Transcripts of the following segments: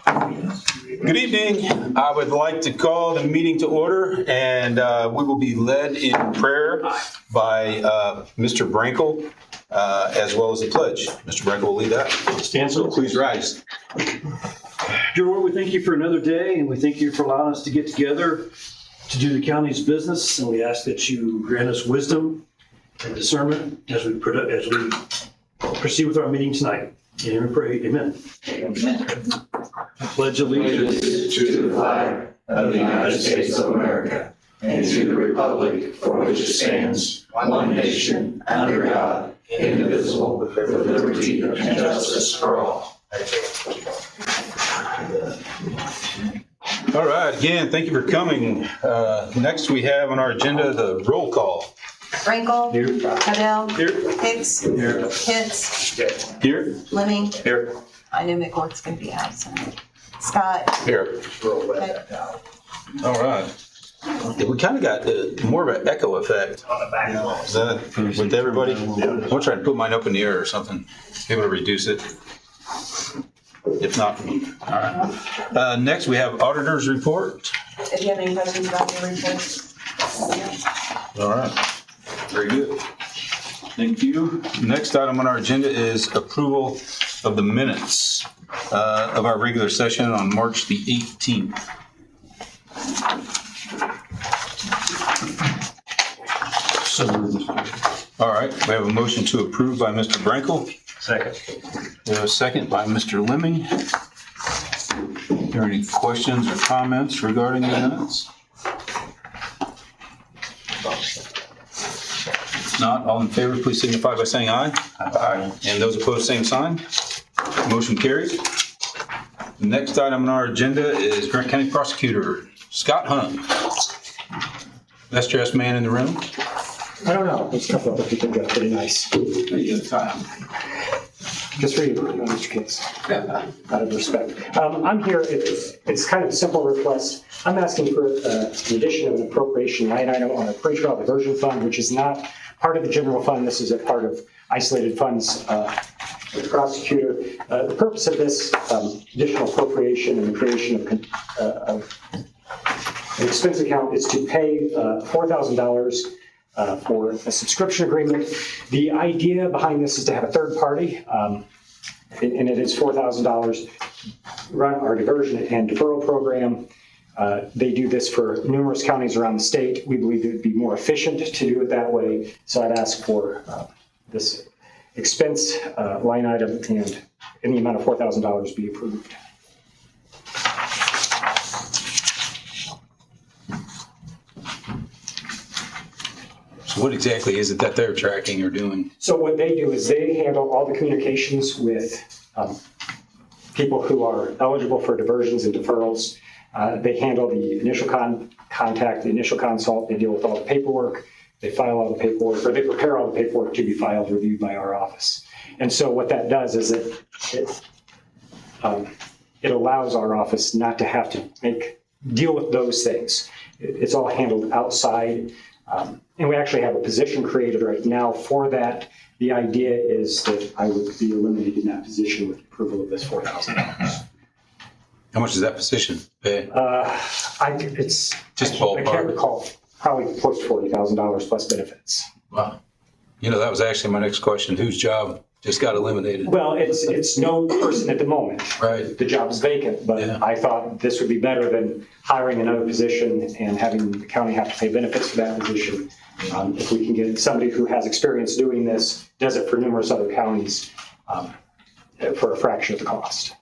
Good evening. I would like to call the meeting to order, and we will be led in prayer by Mr. Brankel, as well as the pledge. Mr. Brankel will lead that. Stand So so. please rise. Dear Lord, we thank you for another day, and we thank you for allowing us to get together to do the county's business. And we ask that you grant us wisdom and discernment as we proceed with our meeting tonight. And we pray, amen. I pledge allegiance To the flag of the United States of America and to the republic for which it stands, one nation, under God, indivisible, with liberty and justice for all. All right, again, thank you for coming. Next, we have on our agenda the roll call. Frankel. Here. Cadell. Here. Hicks. Here. Pitts. Here. Fleming. Here. I knew McCourt's going to be absent. Scott. Here. Okay. All right. We kind of got more of an echo effect. Is that with everybody? I'll try to put mine up in the air or something, able to reduce it. If not, all right. Next, we have auditor's report. If you have any questions about your report. All right. Very good. Thank you. Next item on our agenda is approval of the minutes of our regular session on March the 18th. So moved. All right, we have a motion to approve by Mr. Brankel. Second. We have a second by Mr. Lemming. Are there any questions or comments regarding the minutes? If not, all in favor, please signify by saying aye. Aye. And those opposed, same sign. Motion carries. The next item on our agenda is Grant County Prosecutor Scott Hunt. Best dressed man in the room. I don't know. There's a couple other people dressed pretty nice. Just for you, Mr. Case. Out of respect. I'm here, it's kind of a simple request. I'm asking for an addition of an appropriation line item on a pretrial diversion fund, which is not part of the general fund. This is a part of isolated funds with the prosecutor. The purpose of this additional appropriation and the creation of an expense account is to pay $4,000 for a subscription agreement. The idea behind this is to have a third party, and it is $4,000, run our diversion and deferral program. They do this for numerous counties around the state. We believe it would be more efficient to do it that way, so I'd ask for this expense line item and in the amount of $4,000 be approved. So what exactly is it that they're tracking or doing? So what they do is they handle all the communications with people who are eligible for diversions and deferrals. They handle the initial contact, the initial consult. They deal with all the paperwork. They file all the paperwork, or they prepare all the paperwork to be filed, reviewed by our office. And so what that does is it allows our office not to have to deal with those things. It's all handled outside. And we actually have a position created right now for that. The idea is that I would be eliminated in that position with approval of this $4,000. How much does that position pay? It's Just I ballpark. can't recall. Probably close to $40,000 plus benefits. Wow. You know, that was actually my next question. Whose job just got eliminated? Well, it's no person at the moment. Right. The job is vacant, but Yeah. I thought this would be better than hiring another position and having the county have to pay benefits for that position. If we can get somebody who has experience doing this, does it for numerous other counties for a fraction of the cost.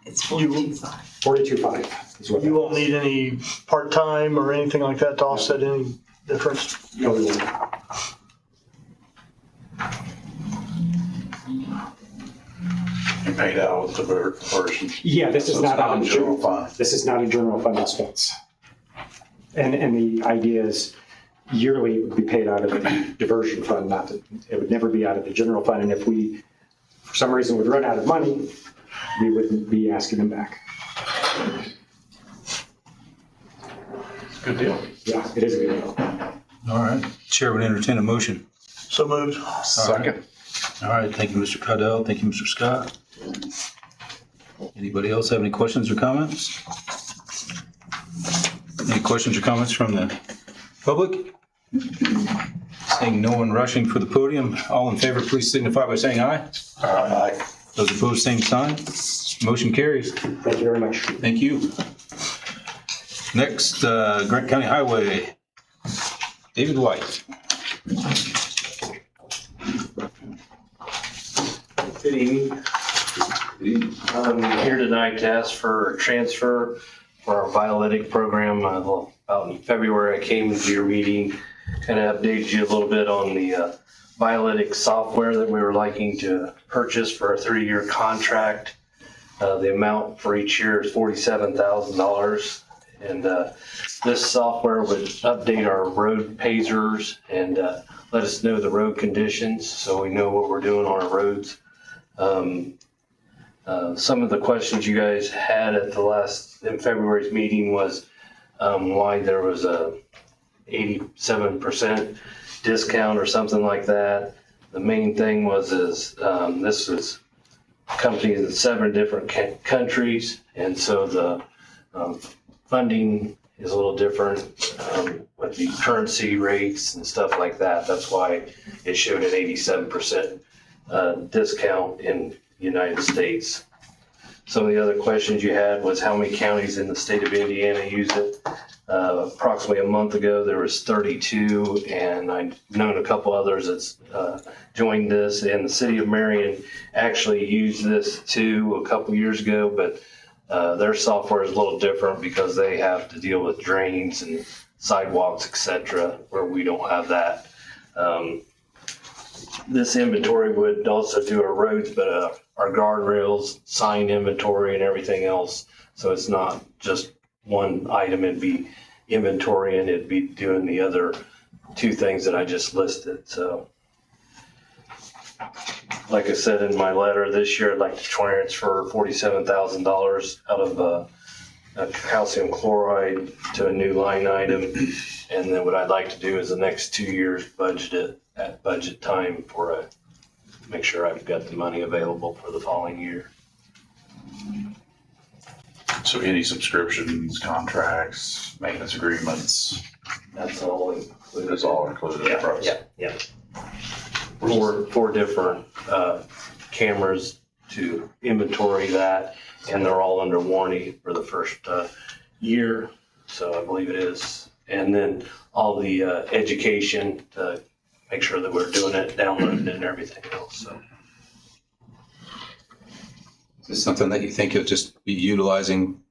It's 42.5. 42.5 is what. You won't need any part-time or anything like that to offset any difference? No, we won't. You paid out with the version. Yeah, this is So it's not not on a general fund. This is not a general fund expense. And the idea is yearly it would be paid out of the diversion fund, it would never be out of the general fund. And if we, for some reason, would run out of money, we wouldn't be asking them back. Good deal. Yeah, it is a good deal. All right. Chair would entertain a motion. So moved. Second. All right. Thank you, Mr. Cadell. Thank you, Mr. Scott. Anybody else have any questions or comments? Any questions or comments from the public? Seeing no one rushing for the podium, all in favor, please signify by saying aye. Aye. Those opposed, same sign. Motion carries. Thank you very much. Thank you. Next, Grant County Highway, David White. Good evening. I'm here tonight to ask for a transfer for our Violetic program. About in February, I came to your meeting, kind of updated you a little bit on the Violetic software that we were liking to purchase for a 3-year contract. The amount for each year is $47,000. And this software would update our road pagers and let us know the road conditions so we know what we're doing on our roads. Some of the questions you guys had at in February's meeting was why there was a 87% discount or something like that. The main thing was this is companies in 7 different countries, and so the funding is a little different with the currency rates and stuff like that. That's why it showed an 87% discount in the United States. Some of the other questions you had was how many counties in the state of Indiana use it. Approximately a month ago, there was 32, and I've known a couple others that's joined this. And the city of Marion actually used this too a couple years ago, but their software is a little different because they have to deal with drains and sidewalks, etc., where we don't have that. This inventory would also do our roads, but our guardrails, sign inventory, and everything else. So it's not just one item. It'd be inventory, and it'd be doing the other 2 things that I just listed. So, like I said in my letter, this year I'd like to transfer $47,000 out of calcium chloride to a new line item. And then what I'd like to do is the next 2 years budget it at budget time for make sure I've got the money available for the following year. So any subscriptions, contracts, maintenance agreements, That's all included. is all included in the price? Yeah. 4 different cameras to inventory that, and they're all under warranty for the first year, so I believe it is. And then all the education to make sure that we're doing it, downloading it, and everything else. So Is this something that you think you'll just be utilizing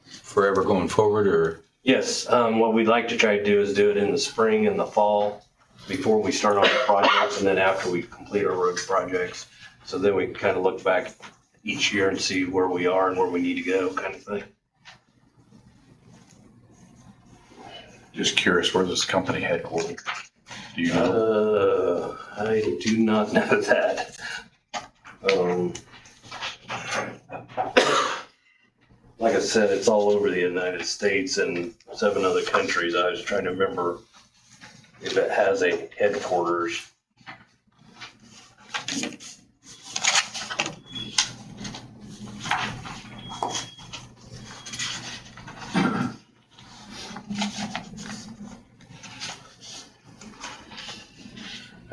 forever going forward, or? yes, what we'd like to try to do is do it in the spring and the fall before we start on the projects, and then after we complete our road projects. So then we can kind of look back each year and see where we are and where we need to go, kind of thing. Just curious, where's this company headquartered? Do you know? I do not know that. Like I said, it's all over the United States and 7 other countries. I was trying to remember if it has a headquarters.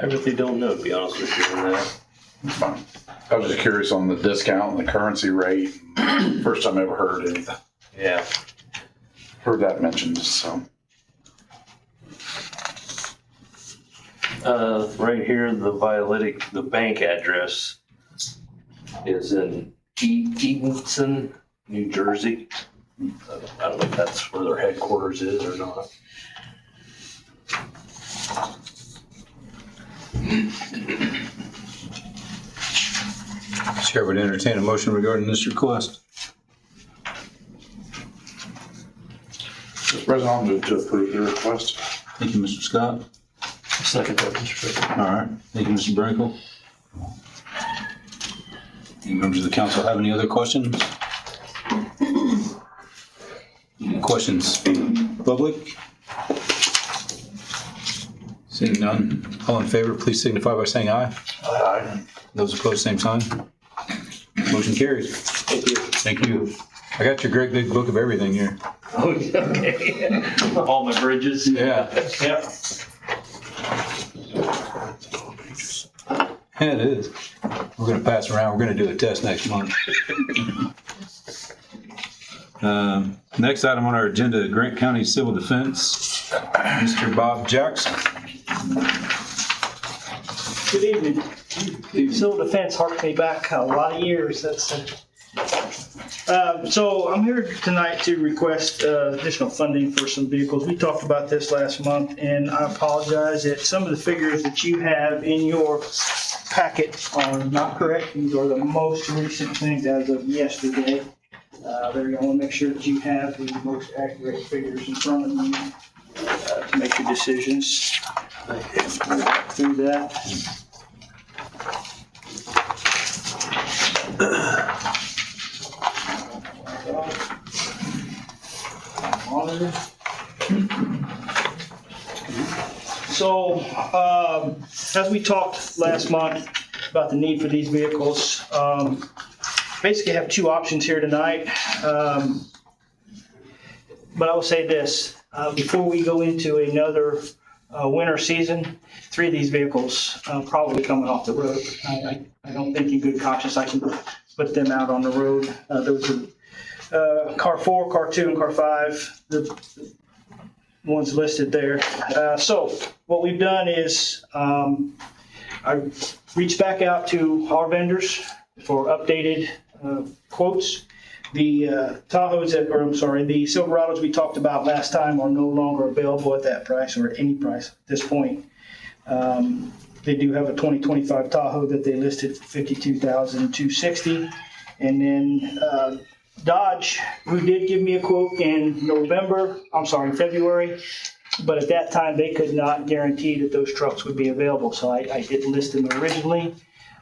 I really don't know, to be honest with you on that. Fine. I was just curious on the discount and the currency rate. First time I ever heard anything. Yeah. Heard that mentioned, so. Right here, the Violetic, the bank address is in Edenton, New Jersey. I don't know if that's where their headquarters is or not. Chair would entertain a motion regarding this request. Mr. President, I'll move to approve the request. Thank you, Mr. Scott. Second that, Mr. President. All right. Thank you, Mr. Brinkle. Any members of the council have any other questions? Any questions? Public? Seeing none, all in favor, please signify by saying aye. Aye. Those opposed, same sign. Motion carries. Thank you. Thank you. I got your great big book of everything here. Oh, okay. All my bridges. Yeah. Yeah. Yeah, it is. We're gonna pass around, we're gonna do a test next month. Next item on our agenda, Grant County Civil Defense, Mr. Bob Jackson. Good evening. Civil defense harked me back a lot of years. So I'm here tonight to request additional funding for some vehicles. We talked about this last month, and I apologize that some of the figures that you have in your packet are not correct. These are the most recent things as of yesterday. There, I want to make sure that you have the most accurate figures in front of you to make your decisions. Through that. So, as we talked last month about the need for these vehicles, basically have two options here tonight. But I will say this, before we go into another winter season, 3 of these vehicles probably coming off the road. I don't think in good conscience I can put them out on the road. Those are car 4, car 2, and car 5, the ones listed there. So what we've done is I reached back out to our vendors for updated quotes. The Tahoes the Silverados we talked about last time are no longer available at that price or at any price at this point. They do have a 2025 Tahoe that they listed for $52,260, and then Dodge, who did give me a quote in February, but at that time they could not guarantee that those trucks would be available, so I didn't list them originally.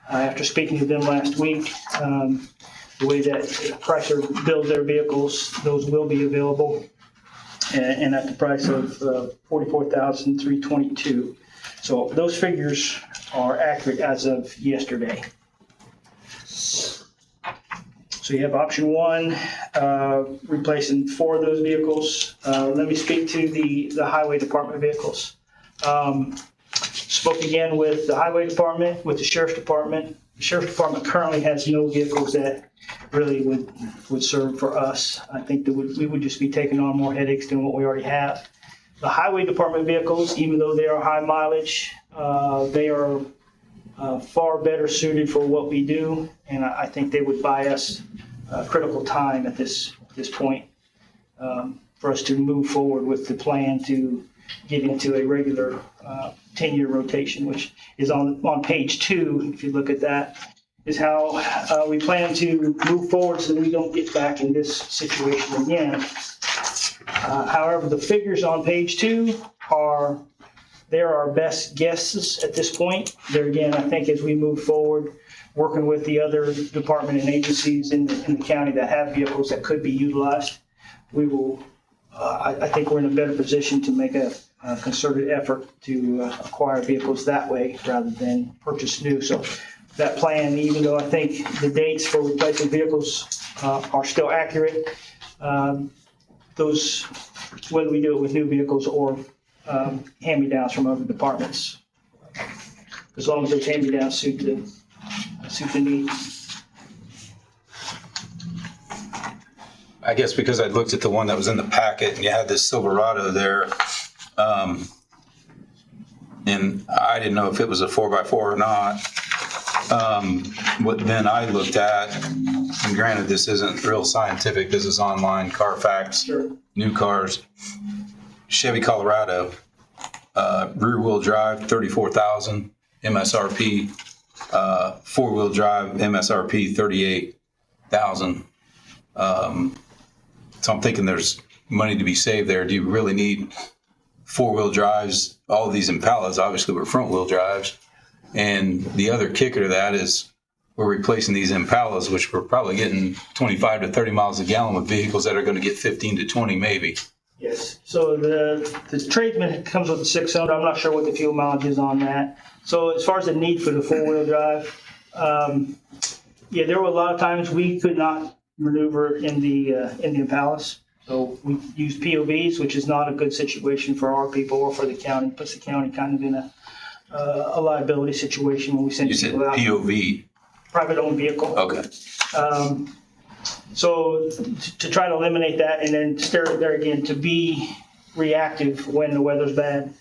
After speaking to them last week, the way that Chrysler builds their vehicles, those will be available, and at the price of $44,322. So those figures are accurate as of yesterday. So you have option 1, replacing 4 of those vehicles. Let me speak to the highway department vehicles. Spoke again with the highway department, with the sheriff's department. The sheriff's department currently has no vehicles that really would serve for us. I think that we would just be taking on more headaches than what we already have. The highway department vehicles, even though they are high mileage, they are far better suited for what we do, and I think they would buy us critical time at this point for us to move forward with the plan to get into a regular 10-year rotation, which is on page 2. If you look at that, is how we plan to move forward so that we don't get back in this situation again. However, the figures on page 2 are our best guesses at this point. There again, I think as we move forward, working with the other department and agencies in the county that have vehicles that could be utilized, we will, I think we're in a better position to make a concerted effort to acquire vehicles that way rather than purchase new. So that plan, even though I think the dates for replacing vehicles are still accurate, those, whether we do it with new vehicles or hand-me-downs from other departments, as long as those hand-me-downs suit the needs. I guess because I looked at the one that was in the packet and you had this Silverado there, and I didn't know if it was a 4x4 or not. What then I looked at, and granted this isn't real scientific, this is online, Carfax, Sure. new cars, Chevy Colorado, rear-wheel drive, $34,000 MSRP, four-wheel drive MSRP, $38,000. So I'm thinking there's money to be saved there. Do you really need four-wheel drives? All of these Impalas obviously were front-wheel drives. And the other kicker to that is we're replacing these Impalas, which we're probably getting 25 to 30 miles a gallon with vehicles that are going to get 15 to 20 maybe. Yes, so the tradesman comes with a 6-cylinder. I'm not sure what the fuel mileage is on that. So as far as the need for the four-wheel drive, there were a lot of times we could not maneuver in the Indian Palace. So we use POVs, which is not a good situation for our people or for the county. Puts the county kind of in a liability situation when we send You said people out. POV. Private owned vehicle. Okay. So to try to eliminate that, and then there again, to be reactive when the weather's bad.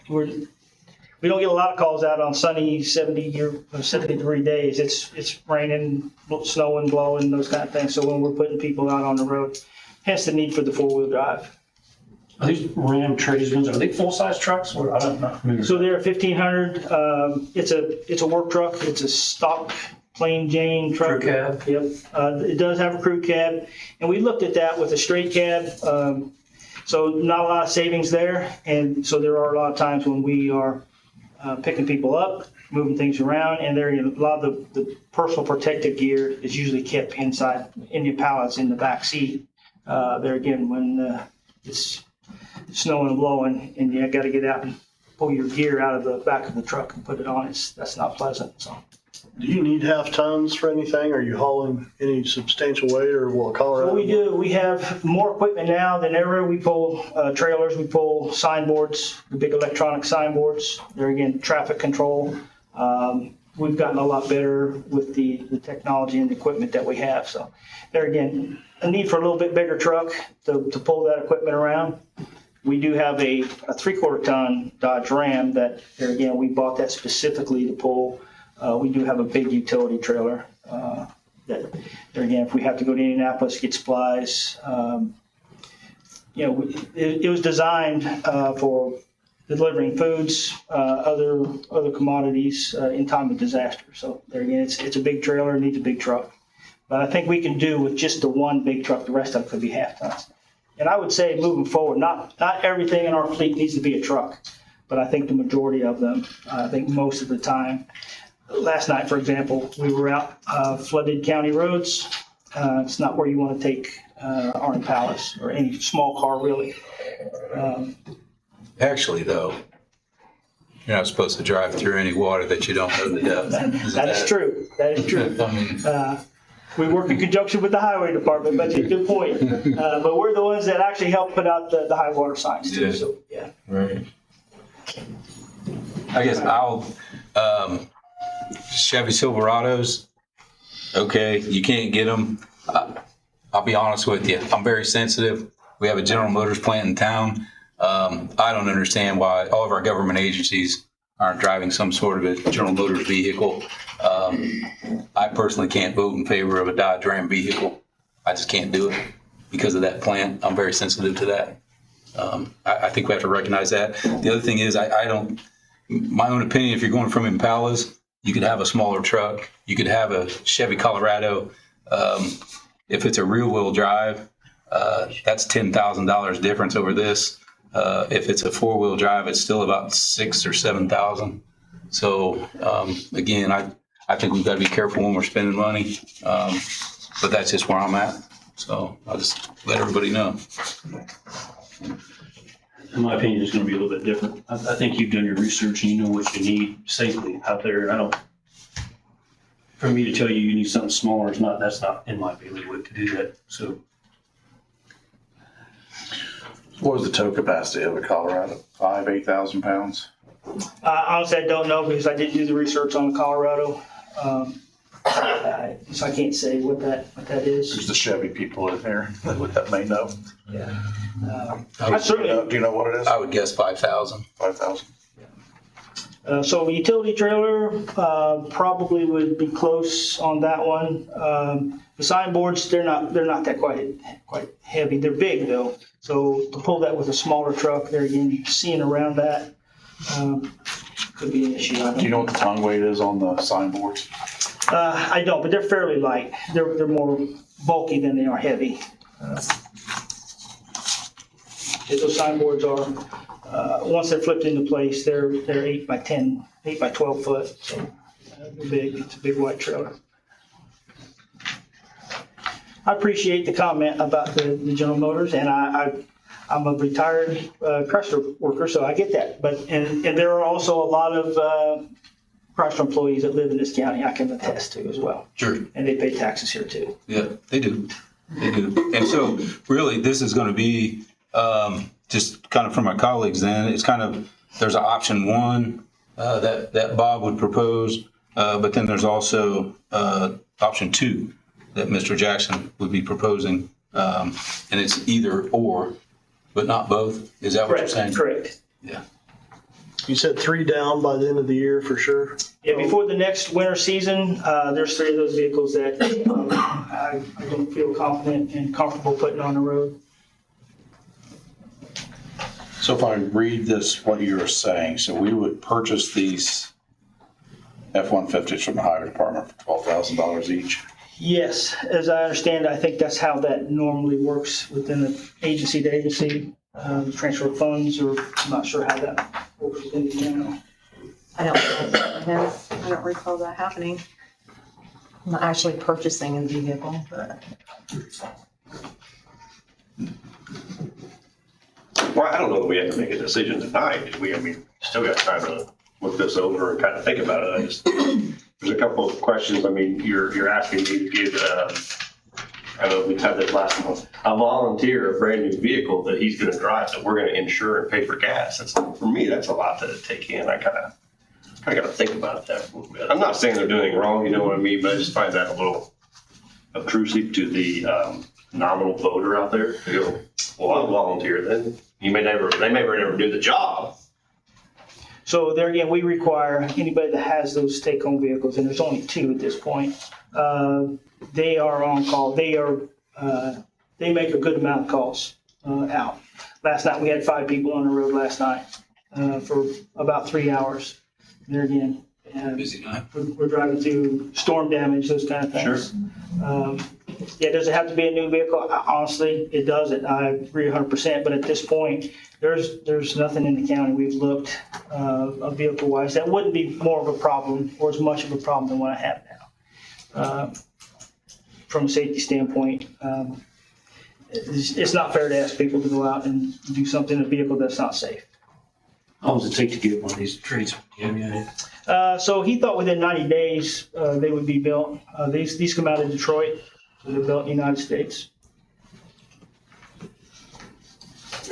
We don't get a lot of calls out on sunny 70-degree days. It's raining, snowing, blowing, those kind of things. So when we're putting people out on the road, hence the need for the 4-wheel drive. Are these Ram tradesmen, are they full-size trucks? Or I don't know. So they're 1,500. It's a work truck. It's a stock plain Jane truck. Crew cab? Yep. It does have a crew cab, and we looked at that with a straight cab. So not a lot of savings there, and so there are a lot of times when we are picking people up, moving things around, and there a lot of the personal protective gear is usually kept inside in your pallets in the back seat. There again, when it's snowing and blowing, and you got to get out and pull your gear out of the back of the truck and put it on, that's not pleasant. So. Do you need half tons for anything? Are you hauling any substantial weight, or what, Colorado? So we do. We have more equipment now than ever. We pull trailers, we pull signboards, the big electronic signboards. There again, traffic control. We've gotten a lot better with the technology and the equipment that we have. So there again, a need for a little bit bigger truck to pull that equipment around. We do have a 3/4 ton Dodge Ram that there again, we bought that specifically to pull. We do have a big utility trailer that there again, if we have to go to Indianapolis, get supplies, it was designed for delivering foods, other commodities in time of disaster. So there again, it's a big trailer, it needs a big truck. But I think we can do with just the one big truck, the rest of it could be half tons. And I would say moving forward, not everything in our fleet needs to be a truck, but I think the majority of them, I think most of the time. Last night, for example, we were out flooded county roads. It's not where you want to take our Impalas or any small car, really. Actually, though, you're not supposed to drive through any water that you don't know the depth. That is true. That is true. I mean, We work in conjunction with the highway department, but good point. But we're the ones that actually help put out the high water signs too. Yeah. So yeah. right. I guess Chevy Silverados, okay, you can't get them. I'll be honest with you. I'm very sensitive. We have a General Motors plant in town. I don't understand why all of our government agencies aren't driving some sort of a General Motors vehicle. I personally can't vote in favor of a Dodge Ram vehicle. I just can't do it because of that plant. I'm very sensitive to that. I think we have to recognize that. The other thing is, I don't, my own opinion, if you're going from Impalas, you could have a smaller truck. You could have a Chevy Colorado. If it's a rear-wheel drive, that's $10,000 difference over this. If it's a 4-wheel drive, it's still about $6,000 or $7,000. So again, I think we've got to be careful when we're spending money. But that's just where I'm at. So I'll just let everybody know. In my opinion, it's going to be a little bit different. I think you've done your research and you know what you need safely out there. For me to tell you you need something smaller, that's not in my bailiwick to do that. So What was the tow capacity of a Colorado? 8,000 pounds? Honestly, I don't know because I didn't do the research on the Colorado. So I can't say what that is. There's the Chevy people in there that may know. Yeah. Do you know what it is? I would guess 5,000. 5,000. So a utility trailer probably would be close on that one. The signboards, they're not that quite heavy. They're big though. So to pull that with a smaller truck, there again, seeing around that could be an issue. Do you know what the tongue weight is on the signboards? I don't, but they're fairly light. They're more bulky than they are heavy. Those signboards are, once they're flipped into place, they're 8 by 10, 8 by 12 foot. So they're big. It's a big white trailer. I appreciate the comment about the General Motors, and I'm a retired Chrysler worker, so I get that. But and there are also a lot of Chrysler employees that live in this county, I can attest to as well. Sure. And they pay taxes here too. Yeah, they do. They do. And so really, this is going to be just kind of from my colleagues then, it's kind of, there's an option one that Bob would propose, but then there's also option two that Mr. Jackson would be proposing. And it's either or, but not both. Is that what you're saying? Correct. Yeah. You said 3 down by the end of the year for sure? Yeah, before the next winter season, there's 3 of those vehicles that I don't feel confident and comfortable putting on the road. So if I read this, what you're saying, so we would purchase these F-150s from the highway department for $12,000 each? Yes, as I understand, I think that's how that normally works within the agency to agency, transfer of funds, or I'm not sure how that works within the general. I don't recall that happening. I'm not actually purchasing a vehicle, but Well, I don't know that we have to make a decision tonight, do we? I mean, still got time to look this over and kind of think about it. I just, there's a couple of questions. I mean, you're asking me to give, I know we had this last month, a volunteer a brand new vehicle that he's gonna drive, that we're gonna insure and pay for gas. That's, for me, that's a lot to take in. I kind of gotta think about that a little bit. I'm not saying they're doing anything wrong, you know what I mean, but I just find that a little obtrusive to the nominal voter out there. They go, well, I'll volunteer then. They may never do the job. So there again, we require anybody that has those take-home vehicles, and there's only 2 at this point, they are on call. They make a good amount of calls out. Last night, we had 5 people on the road last night for about 3 hours. There again, Busy night. we're driving through storm damage, those kind of things. Yeah, does it have to be a new vehicle? Honestly, it doesn't. I agree 100%. But at this point, there's nothing in the county we've looked vehicle-wise that wouldn't be more of a problem or as much of a problem than what I have now. From a safety standpoint, it's not fair to ask people to go out and do something in a vehicle that's not safe. How long does it take to get one of these trades? So he thought within 90 days they would be built. These come out of Detroit. So they're built in the United States.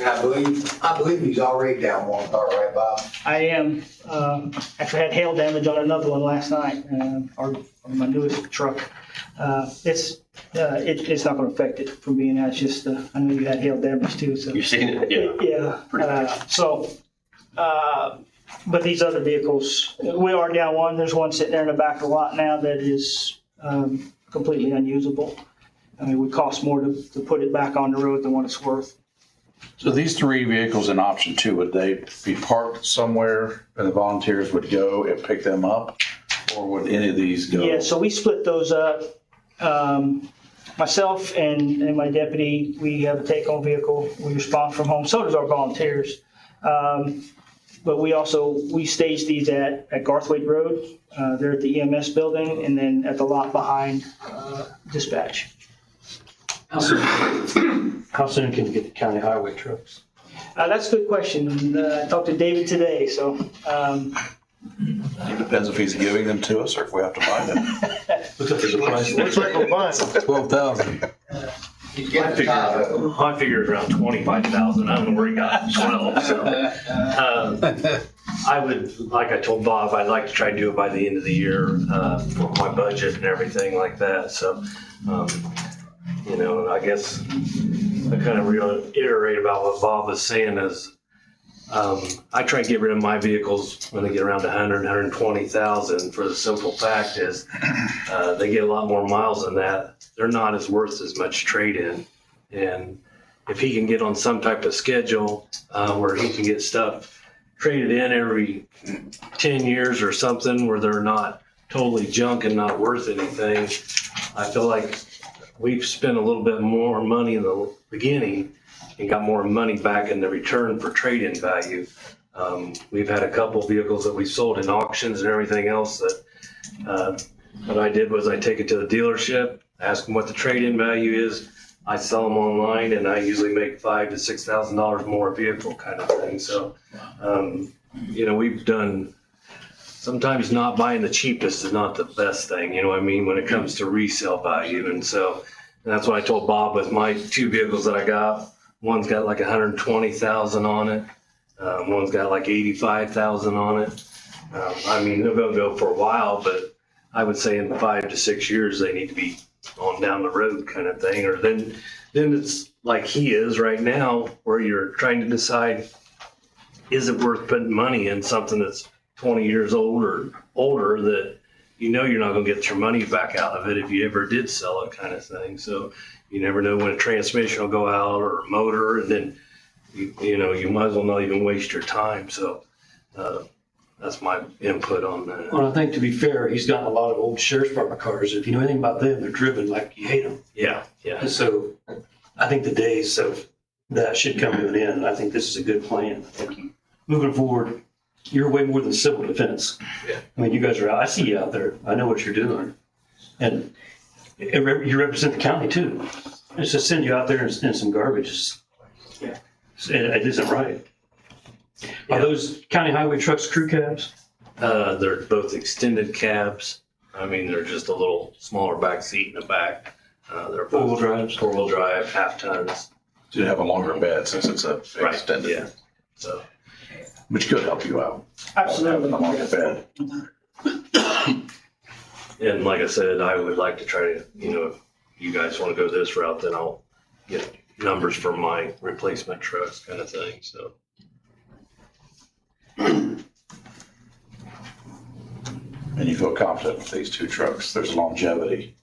I believe he's already down one car, right, Bob? I am. Actually had hail damage on another one last night, on my newest truck. It's not going to affect it from being that. It's just, I know you had hail damage too. So You've seen it? Yeah. Yeah. But these other vehicles, we are down one. There's one sitting there in the back of the lot now that is completely unusable. I mean, it would cost more to put it back on the road than what it's worth. So these 3 vehicles in option 2, would they be parked somewhere and the volunteers would go and pick them up? Or would any of these go? Yeah, so we split those up. Myself and my deputy, we have a take-home vehicle. We respond from home. So does our volunteers. But we stage these at Garthwaite Road. They're at the EMS building and then at the lot behind dispatch. How soon can you get the county highway trucks? That's a good question. I talked to David today, so. It depends if he's giving them to us or if we have to buy them. Looks like we're buying. 12,000. I figured around 25,000. I don't know where he got 12. So, I would, like I told Bob, I'd like to try to do it by the end of the year for my budget and everything like that. So, I guess I kind of reiterate about what Bob was saying is I try and get rid of my vehicles when they get around 100, 120,000 for the simple fact is they get a lot more miles than that. They're not as worth as much trade-in. And if he can get on some type of schedule where he can get stuff traded in every 10 years or something where they're not totally junk and not worth anything, I feel like we've spent a little bit more money in the beginning and got more money back in the return for trade-in value. We've had a couple vehicles that we sold in auctions and everything else that what I did was I take it to the dealership, ask them what the trade-in value is. I sell them online and I usually make $5,000 to $6,000 more a vehicle kind of thing. So, we've done sometimes not buying the cheapest is not the best thing, you know what I mean, when it comes to resale value. And so that's what I told Bob with my two vehicles that I got. One's got like 120,000 on it. One's got like 85,000 on it. I mean, they're gonna go for a while, but I would say in 5 to 6 years, they need to be on down the road kind of thing. Or then it's like he is right now, where you're trying to decide, is it worth putting money in something that's 20 years old or older that you know you're not gonna get your money back out of it if you ever did sell it kind of thing. So you never know when a transmission will go out or a motor, and then you know, you might as well not even waste your time. So that's my input on that. Well, I think to be fair, he's got a lot of old sheriff's department cars. If you know anything about them, they're driven like you hate them. Yeah, yeah. And so I think the days of that should come to an end. I think this is a good plan. I think moving forward, you're way more than civil defense. Yeah. I mean, you guys are out. I see you out there. I know what you're doing. And you represent the county too. It's just send you out there and some garbage. Yeah. It isn't right. Are those county highway trucks crew cabs? They're both extended cabs. I mean, they're just a little smaller back seat in the back. They're Four-wheel drives? Four-wheel drive, half tons. So you have a longer bed since it's a Right, extended, yeah. So, which could help you out. Absolutely. Having a longer bed. and like I said, I would like to try to, you know, if you guys want to go this route, then I'll get numbers for my replacement trucks kind of thing, so. And you feel confident with these two trucks, there's longevity.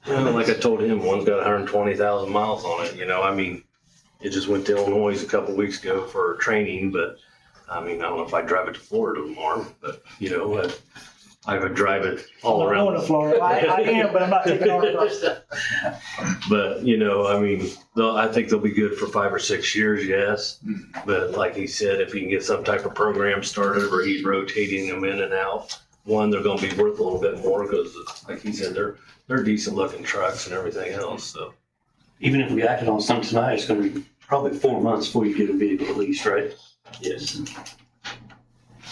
Well, like I told him, one's got 120,000 miles on it, you know, I mean, it just went to Illinois a couple weeks ago for training, but I mean, I don't know if I'd drive it to Florida tomorrow, but you know, I would drive it all I'm around. going to Florida. I am, but I'm not taking our bus. But, you know, I mean, I think they'll be good for 5 or 6 years, yes. But like he said, if he can get some type of program started where he's rotating them in and out, one, they're gonna be worth a little bit more because, like he said, they're decent looking trucks and everything else, so. Even if we acted on some tonight, it's gonna be probably 4 months before you get a vehicle at least, right? Yes.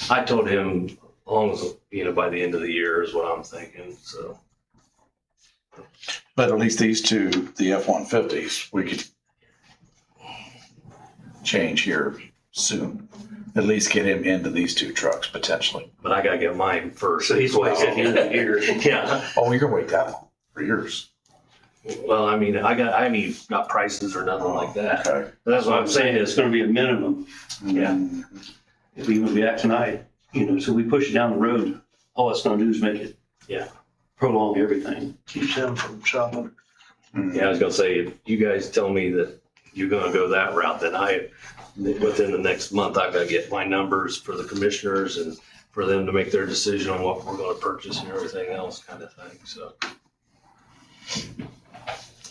I told him, as long as, you know, by the end of the year is what I'm thinking, so. But at least these two, the F-150s, we could change here soon. At least get him into these two trucks potentially. But I gotta get mine first. So he's waiting at the end of the year. Yeah. Oh, you're gonna wait that long, for years. Well, I mean, I haven't even got prices or nothing like that. Okay. That's what I'm saying It's is, gonna be a minimum. yeah. If we even act tonight, you know, so we push it down the road, all it's gonna do is make it. Yeah. Prolong everything. Keeps him from shopping. Yeah, I was gonna say, if you guys tell me that you're gonna go that route, then within the next month, I've gotta get my numbers for the commissioners and for them to make their decision on what we're gonna purchase and everything else kind of thing, so.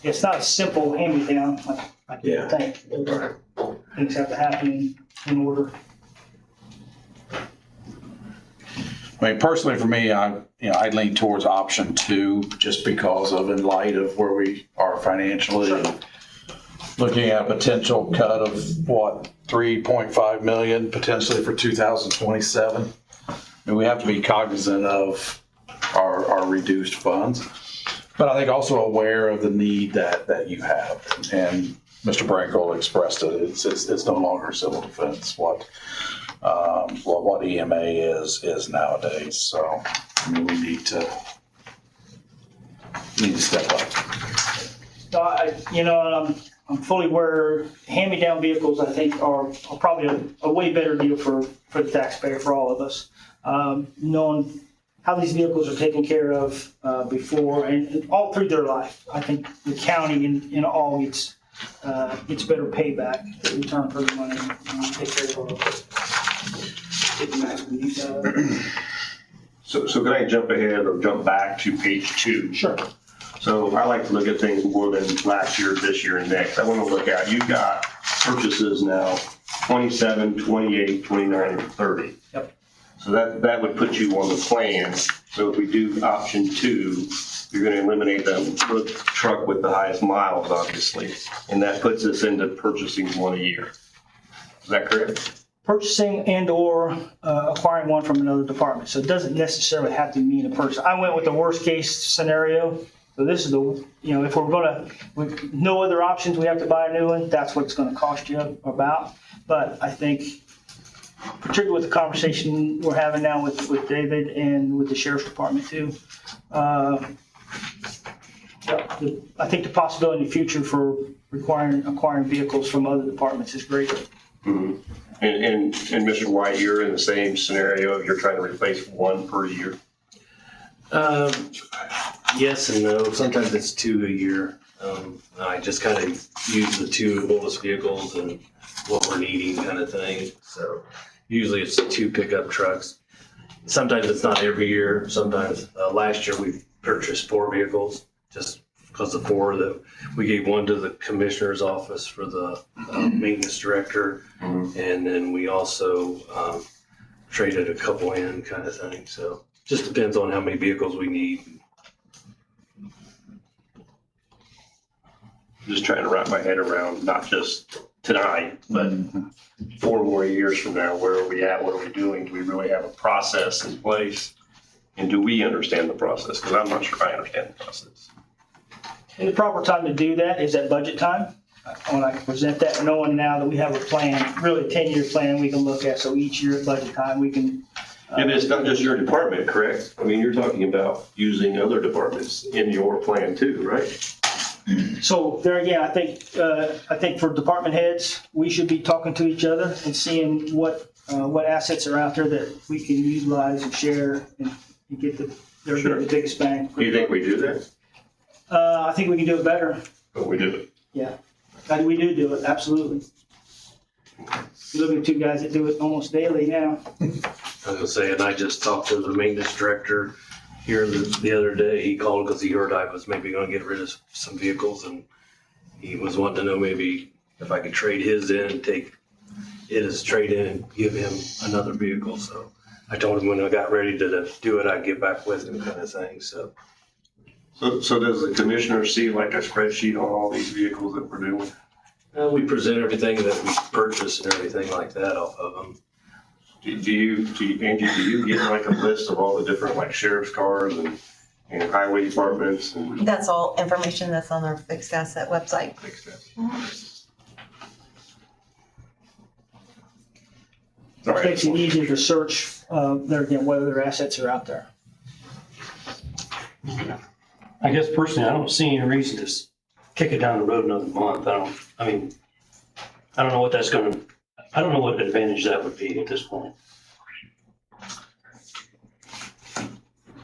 It's not a simple hand-me-down like you would think. Things have to happen in order. I mean, personally, for me, I'd lean towards option 2 just because of in light of where we are financially. And looking at a potential cut of 3.5 million potentially for 2027. I mean, we have to be cognizant of our reduced funds, but I think also aware of the need that you have. And Mr. Brankel expressed it. It's no longer civil defense. What EMA is nowadays. So, I mean, we need to step up. So I'm fully aware hand-me-down vehicles, I think, are probably a way better deal for the taxpayer, for all of us. Knowing how these vehicles are taken care of before and all through their life, I think the county in all gets better payback, return for the money, and take care of get the maximum use out of it. So can I jump ahead or jump back to page 2? Sure. So I like to look at things more than last year, this year, and next. I want to look at, you've got purchases now, 27, 28, 29, and 30. Yep. So that would put you on the plan. So if we do option 2, you're going to eliminate the truck with the highest miles, obviously. And that puts us into purchasing one a year. Is that correct? purchasing and/or acquiring one from another department. So it doesn't necessarily have to mean a purchase. I went with the worst case scenario. So this is the, if we're gonna, with no other options, we have to buy a new one, that's what it's gonna cost you about. But I think, particularly with the conversation we're having now with David and with the sheriff's department too, I think the possibility in the future for acquiring vehicles from other departments is greater. Mhm. And Mr. White, you're in the same scenario, you're trying to replace one per year? Yes and no. Sometimes it's 2 a year. I just kind of use the 2 oldest vehicles and what we're needing kind of thing. So usually it's 2 pickup trucks. Sometimes it's not every year. Sometimes last year we purchased 4 vehicles just because the 4 that we gave one to the commissioner's office for the maintenance director. Mhm. And then we also traded a couple in kind of thing. So just depends on how many vehicles we need. Just trying to wrap my head around, not just tonight, but 4 more years from now, where are we at? What are we doing? Do we really have a process in place? And do we understand the process? Because I'm not sure I understand the process. And the proper time to do that is at budget time. When I present that, knowing now that we have a plan, really a 10-year plan we can look at. So each year at budget time, we can. Yeah, but it's not just your department, correct? I mean, you're talking about using other departments in your plan too, right? So there again, I think for department heads, we should be talking to each other and seeing what assets are out there that we can utilize and share and get the biggest bang. Do you think we do that? I think we can do it better. But we do it. Yeah, and we do it, absolutely. You're looking at 2 guys that do it almost daily now. I was gonna say, and I just talked to the maintenance director here the other day. He called because he heard I was maybe gonna get rid of some vehicles, and he was wanting to know maybe if I could trade his in and take it as trade in and give him another vehicle. So I told him when I got ready to do it, I'd get back with him kind of thing, so. So does the commissioner see like a spreadsheet on all these vehicles that we're doing? We present everything that we purchase and everything like that off of them. Do you, Angie, do you get like a list of all the different like sheriff's cars and highway departments and? That's all information that's on our fixed asset website. All It makes it right. easier to search, there again, whether their assets are out there. I guess personally, I don't see any reason to kick it down the road another month. I don't know what I don't know what advantage that would be at this point.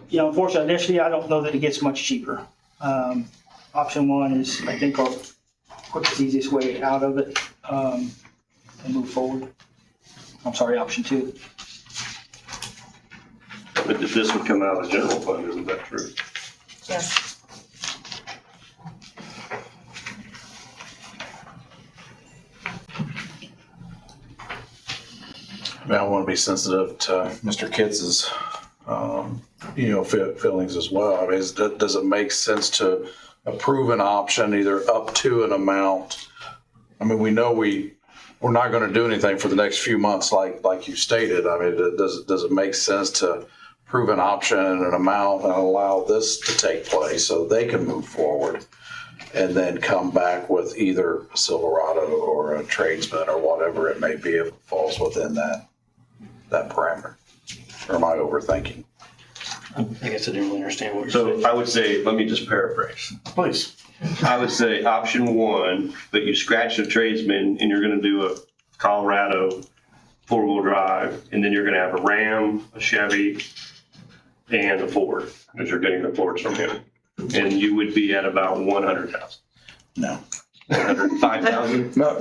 Yeah, unfortunately, initially, I don't know that it gets much cheaper. Option 1 is, I think, our quickest, easiest way out of it, and move forward. I'm sorry, option 2. But this would come out of the general fund, isn't that true? Yes. I want to be sensitive to Mr. Kitz's, feelings as well. I mean, does it make sense to approve an option either up to an amount? I mean, we know we're not going to do anything for the next few months, like you stated. I mean, does it make sense to approve an option and an amount and allow this to take place so they can move forward, and then come back with either a Silverado or a tradesman or whatever it may be if it falls within that parameter? Or am I overthinking? I guess I didn't really understand what you're saying. So I would say, let me just paraphrase. Please. I would say option 1, but you scratch the tradesman and you're gonna do a Colorado 4-wheel drive, and then you're gonna have a Ram, a Chevy, and a Ford, because you're getting the Fords from him. And you would be at about 100,000. No. 105,000? No.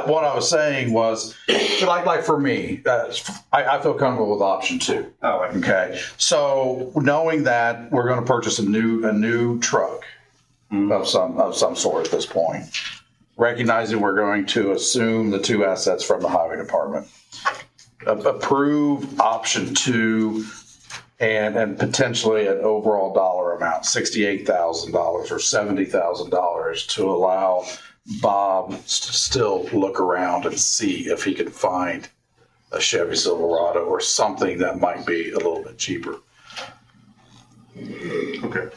What I was saying was, like for me, I feel comfortable with option 2. Oh, Okay, so knowing that we're going to purchase a new truck of some sort at this point, recognizing we're going to assume the 2 assets from the highway department, approve option 2. And potentially an overall dollar amount, $68,000 or $70,000, to allow Bob to still look around and see if he can find a Chevy Silverado or something that might be a little bit cheaper. Okay.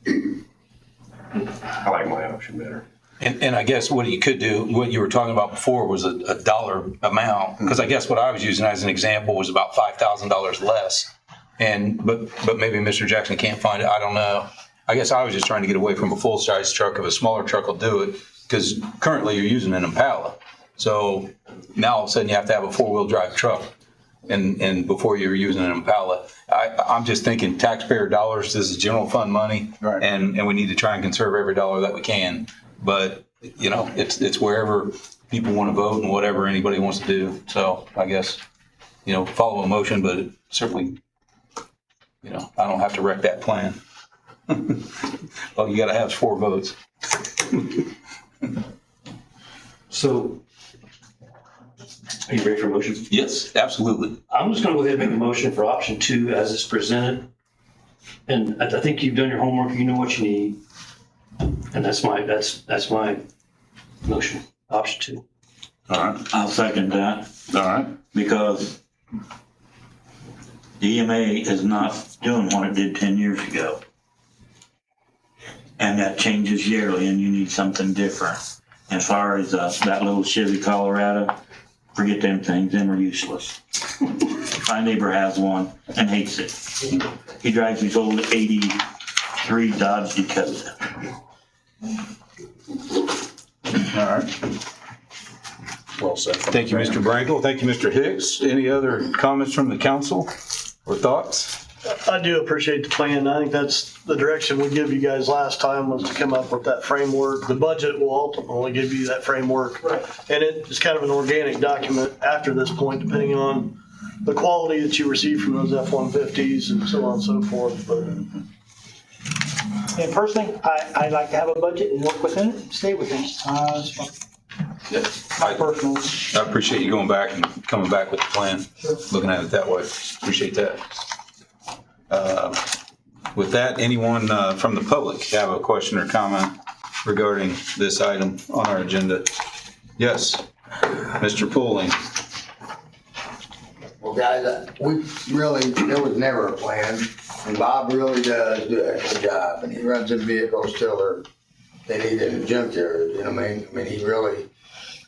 I like my option better. And I guess what you could do, what you were talking about before was a dollar amount, because I guess what I was using as an example was about $5,000 less. But maybe Mr. Jackson can't find it, I don't know. I guess I was just trying to get away from a full-size truck. If a smaller truck will do it, because currently you're using an Impala. So now all of a sudden you have to have a four-wheel drive truck. And before you're using an Impala, I'm just thinking taxpayer dollars, this is general fund money. Right. And we need to try and conserve every dollar that we can. But, you know, it's wherever people want to vote and whatever anybody wants to do. So I guess, you know, follow a motion, but it certainly, you know, I don't have to wreck that plan. All you got to have is 4 votes. So, are you ready for a motion? Yes, absolutely. I'm just gonna go ahead and make a motion for option 2 as it's presented. And I think you've done your homework, you know what you need. And that's my motion, option 2. All right, I'll second that all right. because the EMA is not doing what it did 10 years ago. And that changes yearly and you need something different. As far as that little Chevy Colorado, forget them things, them are useless. My neighbor has one and hates it. He drives his old 83 Dodge Dakota. All right. Well said. Thank you, Mr. Brangle. Thank you, Mr. Hicks. Any other comments from the council or thoughts? I do appreciate the plan. I think that's the direction we give you guys last time, was to come up with that framework. The budget will ultimately give you that framework. Right. And it is kind of an organic document after this point, depending on the quality that you receive from those F-150s and so on and so forth. But And personally, I like to have a budget and work within it, stay within it. It's my personal. I appreciate you going back and coming back with the plan, looking at it that way. Appreciate that. With that, anyone from the public have a question or comment regarding this item on our agenda? Yes, Mr. Pooling. Well, guys, there was never a plan, and Bob really does do a good job, and he runs them vehicles till they need in the junkyard, you know what I mean? I mean, he really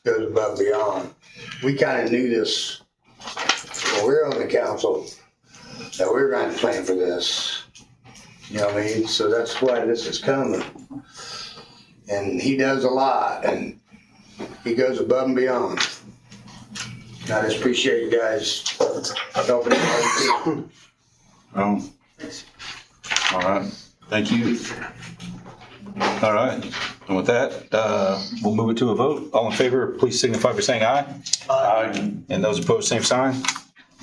goes above and beyond. We kind of knew this when we were on the council, that we were going to plan for this, you know what I mean? So that's why this is coming. And he does a lot, and he goes above and beyond. I just appreciate you guys helping out. All right, thank you. All right, and with that, we'll move it to a vote. All in favor, please signify by saying aye. Aye. And those opposed, same sign.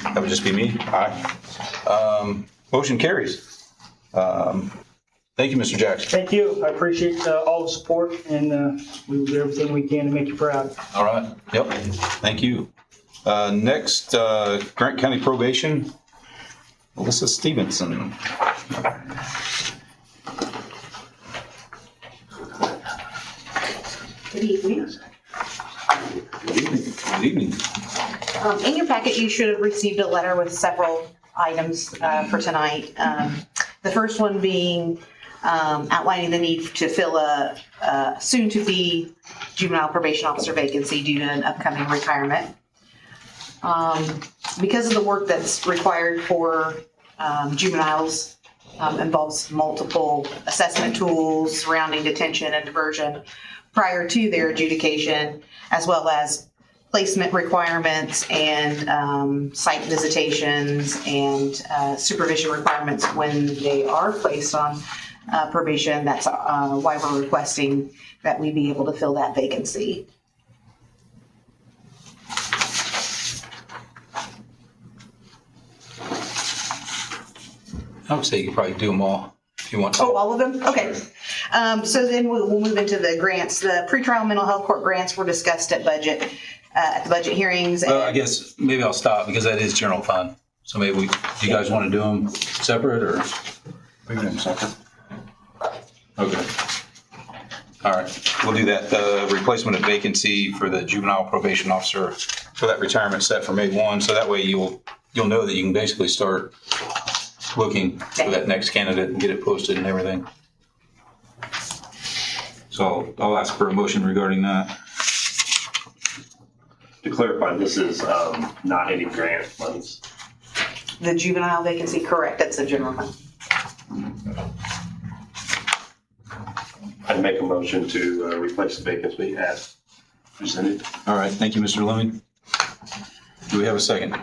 That would just be me. Aye. Motion carries. Thank you, Mr. Jackson. Thank you. I appreciate all the support, and we will do everything we can to make you proud. All right, yep, thank you. Next, Grant County Probation, Melissa Stevenson. Good evening. Good evening. Good evening. In your packet, you should have received a letter with several items for tonight. The first one being outlining the need to fill a soon-to-be juvenile probation officer vacancy due to an upcoming retirement. Because of the work that's required for juveniles, involves multiple assessment tools surrounding detention and diversion prior to their adjudication, as well as placement requirements and site visitations and supervision requirements when they are placed on probation. That's why we're requesting that we be able to fill that vacancy. I would say you could probably do them all if you want to. Oh, all of them? Okay. So then we'll move into the grants. The pretrial mental health court grants were discussed at the budget hearings. I guess maybe I'll stop because that is general fund. So maybe do you guys want to do them separate or? We can do them separate. Okay. All right, we'll do that. The replacement of vacancy for the juvenile probation officer for that retirement set for May 1, so that way you'll know that you can basically start looking for that next candidate and get it posted and everything. So I'll ask for a motion regarding that. To clarify, this is not any grant funds. The juvenile vacancy, correct, that's a general fund. I'd make a motion to replace the vacancy as presented. All right, thank you, Mr. Lemon. Do we have a second?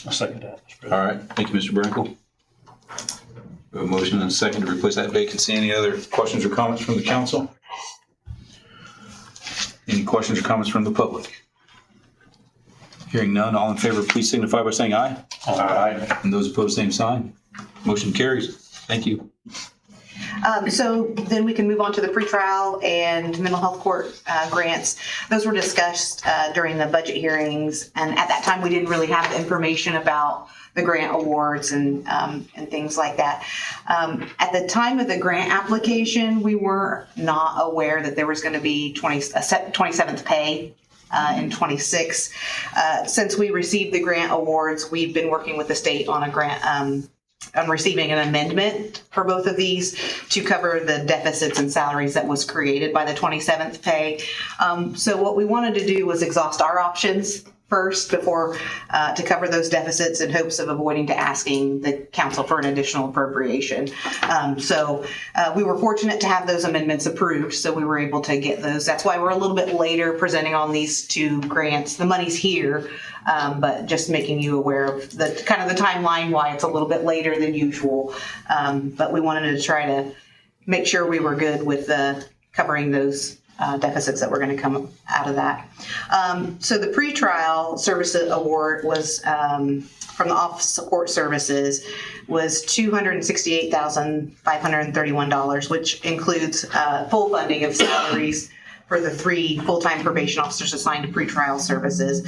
I'll second that. All right, thank you, Mr. Brinkle. We have a motion and a second to replace that vacancy. Any other questions or comments from the council? Any questions or comments from the public? Hearing none, all in favor, please signify by saying aye. Aye. And those opposed, same sign. Motion carries. Thank you. So then we can move on to the pretrial and mental health court grants. Those were discussed during the budget hearings, and at that time we didn't really have the information about the grant awards and things like that. At the time of the grant application, we were not aware that there was going to be 27th pay in 26. Since we received the grant awards, we've been working with the state on a grant. I'm receiving an amendment for both of these to cover the deficits and salaries that was created by the 27th pay. So what we wanted to do was exhaust our options first before to cover those deficits in hopes of avoiding to asking the council for an additional appropriation. So we were fortunate to have those amendments approved, so we were able to get those. That's why we're a little bit later presenting on these two grants. The money's here, but just making you aware of the kind of the timeline, why it's a little bit later than usual. But we wanted to try to make sure we were good with covering those deficits that were going to come out of that. So the pretrial services award was from the Office of Court Services was $268,531, which includes full funding of salaries for the 3 full-time probation officers assigned to pretrial services.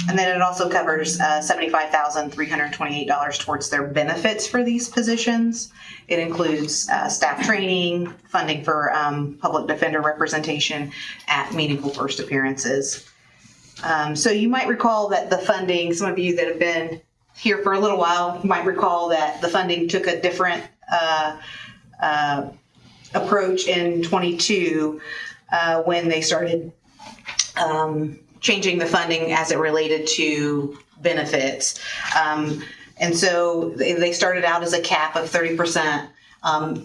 And then it also covers $75,328 towards their benefits for these positions. It includes staff training, funding for public defender representation at meaningful first appearances. So you might recall that the funding, some of you that have been here for a little while might recall that the funding took a different approach in 22 when they started changing the funding as it related to benefits. And so they started out as a cap of 30%.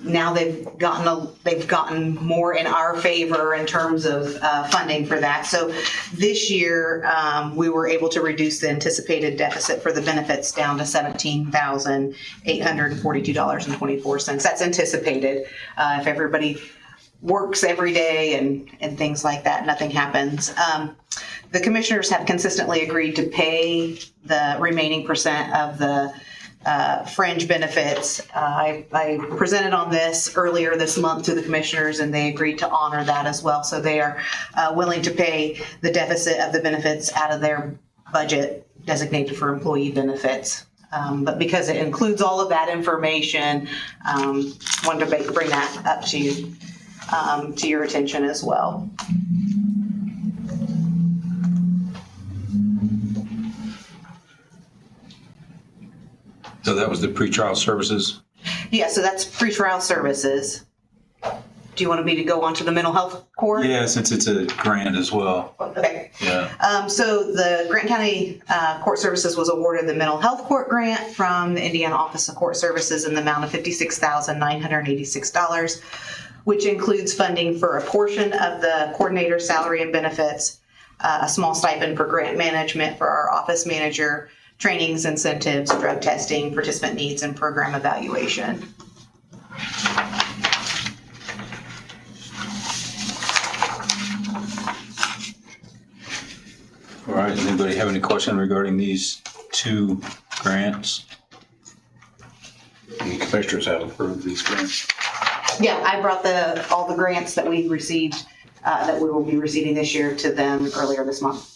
Now they've gotten more in our favor in terms of funding for that. So this year we were able to reduce the anticipated deficit for the benefits down to $17,842.24. That's anticipated. If everybody works every day and things like that, nothing happens. The commissioners have consistently agreed to pay the remaining percent of the fringe benefits. I presented on this earlier this month to the commissioners, and they agreed to honor that as well. So they are willing to pay the deficit of the benefits out of their budget designated for employee benefits. But because it includes all of that information, wanted to bring that up to you, to your attention as well. So that was the pretrial services. Yeah, so that's pretrial services. Do you want me to go on to the mental health court? Yeah, since it's a grant as well. Okay. Yeah. So the Grant County Court Services was awarded the mental health court grant from the Indiana Office of Court Services in the amount of $56,986, which includes funding for a portion of the coordinator's salary and benefits, a small stipend for grant management for our office manager, trainings, incentives, drug testing, participant needs, and program evaluation. All right, does anybody have any question regarding these two grants? The commissioners have approved these grants. Yeah, I brought all the grants that we received, that we will be receiving this year to them earlier this month.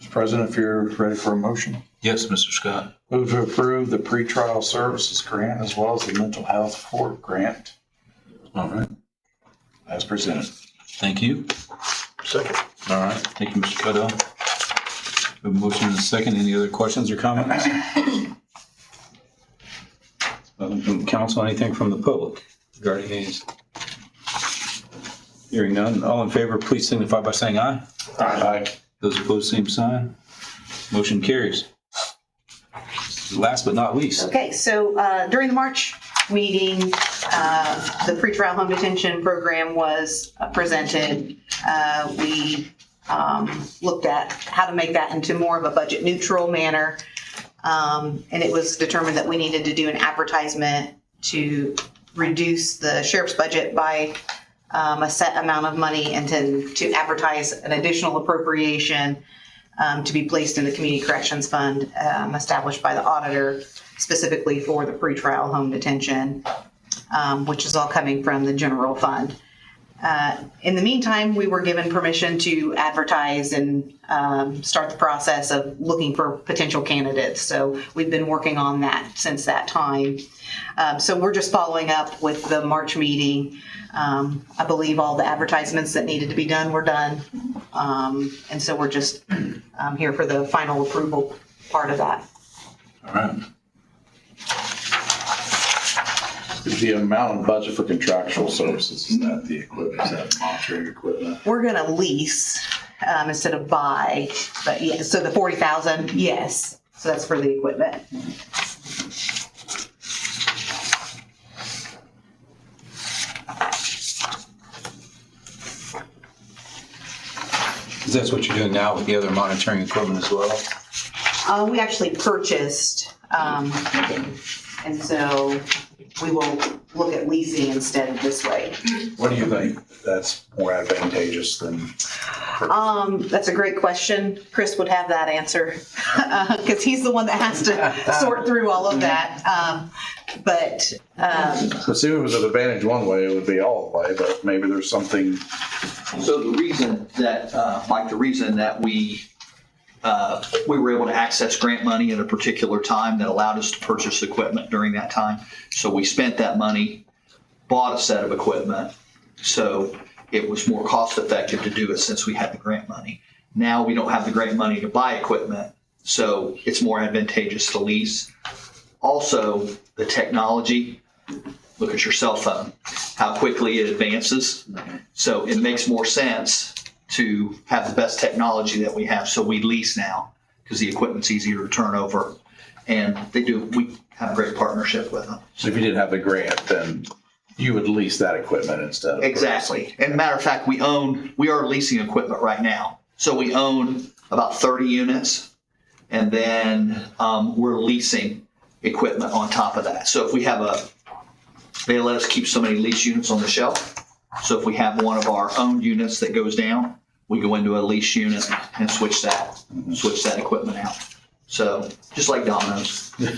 Mr. President, if you're ready for a motion. Yes, Mr. Scott. Move to approve the pretrial services grant as well as the mental health support grant All right. as presented. Thank you. Second. All right. Thank you, Mr. Cuddow. We have a motion and a second. Any other questions or comments? Nothing from the council, anything from the public regarding these? Hearing none. All in favor, please signify by saying aye. Aye. Those opposed, same sign. Motion carries. Last but not least. Okay, so during the March meeting, the pretrial home detention program was presented. We looked at how to make that into more of a budget neutral manner. And it was determined that we needed to do an advertisement to reduce the sheriff's budget by a set amount of money and to advertise an additional appropriation to be placed in the Community Corrections Fund established by the auditor specifically for the pretrial home detention, which is all coming from the general fund. In the meantime, we were given permission to advertise and start the process of looking for potential candidates. So we've been working on that since that time. So we're just following up with the March meeting. I believe all the advertisements that needed to be done were done. And so we're just here for the final approval part of that. All right. The amount of budget for contractual services, is that the equipment, is that monitoring equipment? We're gonna lease instead of buy, but yeah, so the 40,000, yes. So that's for the equipment. Is that what you're doing now with the other monitoring equipment as well? We actually purchased, and so we will look at leasing instead this way. What do you think that's more advantageous than? That's a great question. Chris would have that answer because he's the one that has to sort through all of that. But See, if it was an advantage one way, it would be all the way, but maybe there's something. So the reason that, Mike, the reason that we were able to access grant money at a particular time that allowed us to purchase equipment during that time. So we spent that money, bought a set of equipment. So it was more cost effective to do it since we had the grant money. Now we don't have the grant money to buy equipment, so it's more advantageous to lease. Also, the technology, look at your cell phone, how quickly it advances. So it makes more sense to have the best technology that we have. So we lease now because the equipment's easier to turn over. And we have a great partnership with them. So if you didn't have the grant, then you would lease that equipment instead of. Exactly. And matter of fact, we are leasing equipment right now. So we own about 30 units and then we're leasing equipment on top of that. So if we have they let us keep so many lease units on the shelf. So if we have one of our own units that goes down, we go into a lease unit and switch that equipment out. So just like Domino's. Yeah.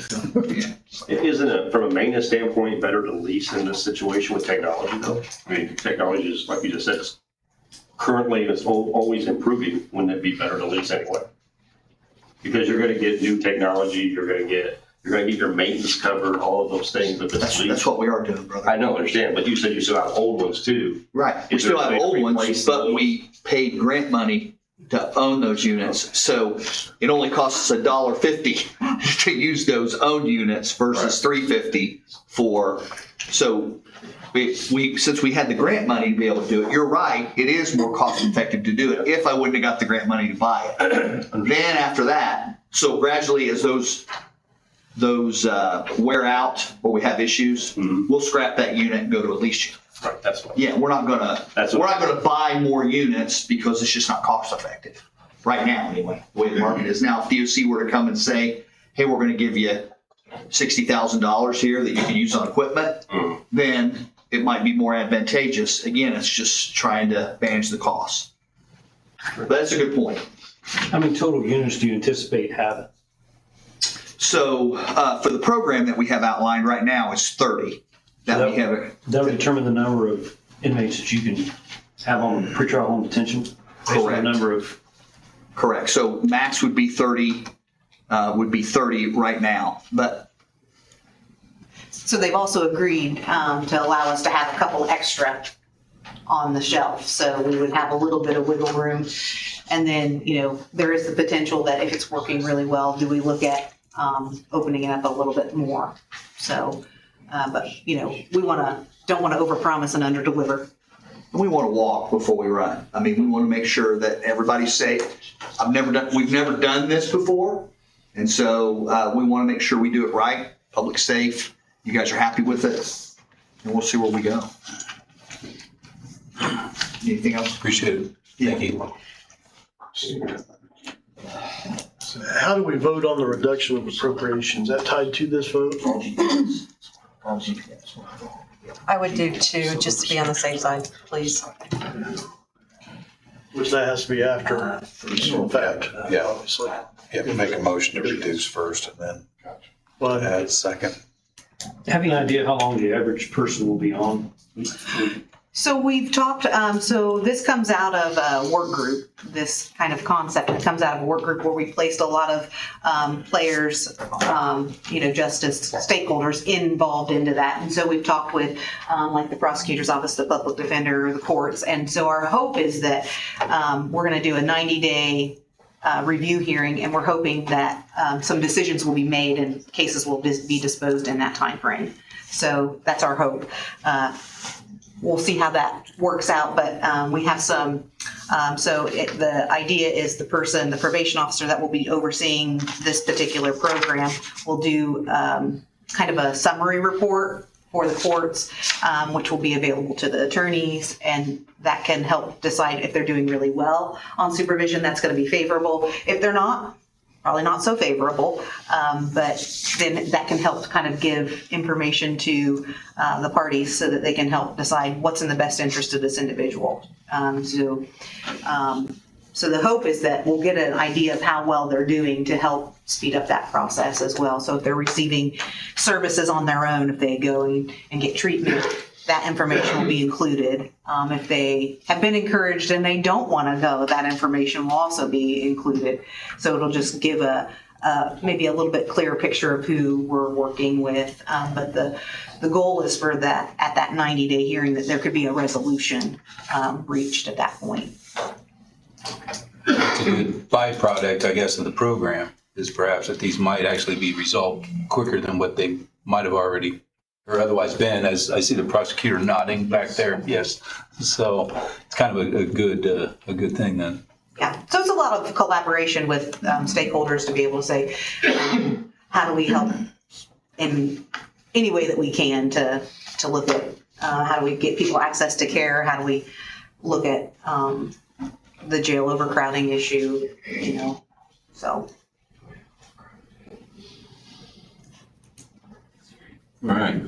Isn't it, from a maintenance standpoint, better to lease in this situation with technology though? I mean, technology is, like you just said, currently it's always improving. Wouldn't it be better to lease anyway? Because you're gonna get new technology, you're gonna get your maintenance covered, all of those things. But That's what we are doing, brother. I know, understand, but you said you still have old ones too. Right. We Is there still a have way to old ones, replace but those? we paid grant money to own those units. So it only costs us $1.50 to use those owned units versus $3.50 for. So we since we had the grant money to be able to do it, you're right. It is more cost effective to do it if I wouldn't have got the grant money to buy it. Then after that, so gradually as those wear out or we have issues, we'll scrap that unit and go to a lease unit. Right, that's what. Yeah, we're not gonna buy more units because it's just not cost effective right now anyway, the way the market is. Now, if DOC were to come and say, hey, we're gonna give you $60,000 here that you can use on equipment, then it might be more advantageous. Again, it's just trying to manage the costs. But that's a good point. How many total units do you anticipate having? So for the program that we have outlined right now, it's 30 that we have. That would determine the number of inmates that you can have on pretrial home detention? Based on the Correct. number of. Correct. So max would be 30 would be 30 right now, but So they've also agreed to allow us to have a couple extra on the shelf. So we would have a little bit of wiggle room. And then, there is the potential that if it's working really well, do we look at opening it up a little bit more? So, but, we don't want to overpromise and underdeliver. we want to walk before we run. I mean, we want to make sure that everybody's safe. We've never done this before, and so we want to make sure we do it right, public safe. You guys are happy with it, and we'll see where we go. Anything else? Appreciate it. Thank you. How do we vote on the reduction of appropriations? Is that tied to this vote? I would do two, just to be on the safe side, please. Which that has to be after the fact. Yeah. Obviously. You have to make a motion to reduce first and then But add second. Have you an idea how long the average person will be on? So we've talked, so this comes out of a work group, this kind of concept. It comes out of a work group where we placed a lot of players, just as stakeholders involved into that. And so we've talked with like the prosecutor's office, the public defender, the courts. And so our hope is that we're going to do a 90-day review hearing, and we're hoping that some decisions will be made and cases will be disposed in that time frame. So that's our hope. We'll see how that works out, but we have some, the idea is the probation officer that will be overseeing this particular program will do kind of a summary report for the courts, which will be available to the attorneys, and that can help decide if they're doing really well on supervision. That's going to be favorable. If they're not, probably not so favorable, but then that can help kind of give information to the parties so that they can help decide what's in the best interest of this individual. So the hope is that we'll get an idea of how well they're doing to help speed up that process as well. So if they're receiving services on their own, if they go and get treatment, that information will be included. If they have been encouraged and they don't want to go, that information will also be included. So it'll just give maybe a little bit clearer picture of who we're working with. But the goal is for that, at that 90-day hearing, that there could be a resolution reached at that point. It's a good byproduct, I guess, of the program is perhaps that these might actually be resolved quicker than what they might have already or otherwise been, as I see the prosecutor nodding back there. Yes. So it's kind of a good thing then. Yeah. So it's a lot of collaboration with stakeholders to be able to say, how do we help in any way that we can to look at how do we get people access to care? How do we look at the jail overcrowding issue, so. All right.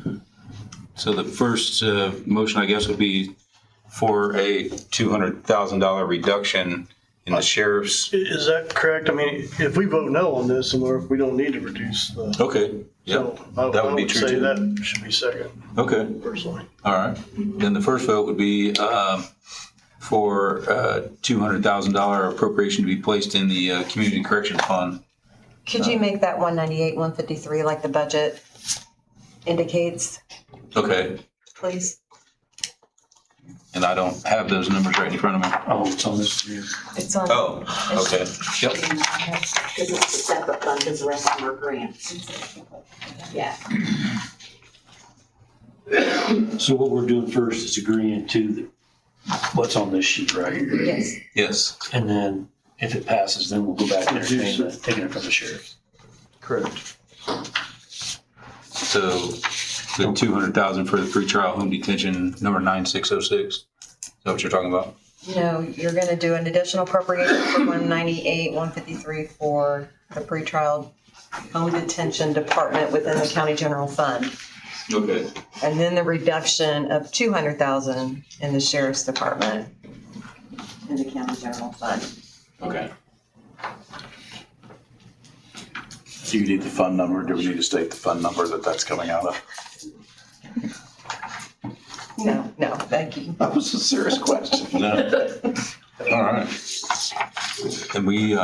So the first motion, I guess, would be for a $200,000 reduction in the sheriff's. is that correct? I mean, if we vote no on this, then we don't need to reduce the. Okay. Yeah. So That would be true say too. that should be second, Okay. personally. All right. Then the first vote would be for $200,000 appropriation to be placed in the Community Corrections Fund. Could you make that 198, 153 like the budget indicates, Okay. please? And I don't have those numbers right in front of me. Oh, it's on this here. It's on. Oh, okay. Yep. Because it's a separate fund, because the rest of them are grants. Yeah. So what we're doing first is agreeing to what's on this sheet right here. Yes. Yes. And then if it passes, then we'll go back and entertain taking it from the sheriff. Correct. So the $200,000 for the pretrial home detention number 9606. Is that what you're talking about? No, you're gonna do an additional appropriation for 198, 153 for the pretrial home detention department within the county general fund. Okay. And then the reduction of 200,000 in the sheriff's department in the county general fund. Okay. Do you need the fund number? Do we need to state the fund number that's coming out of? No, thank you. That was a serious question. No. All right. And we,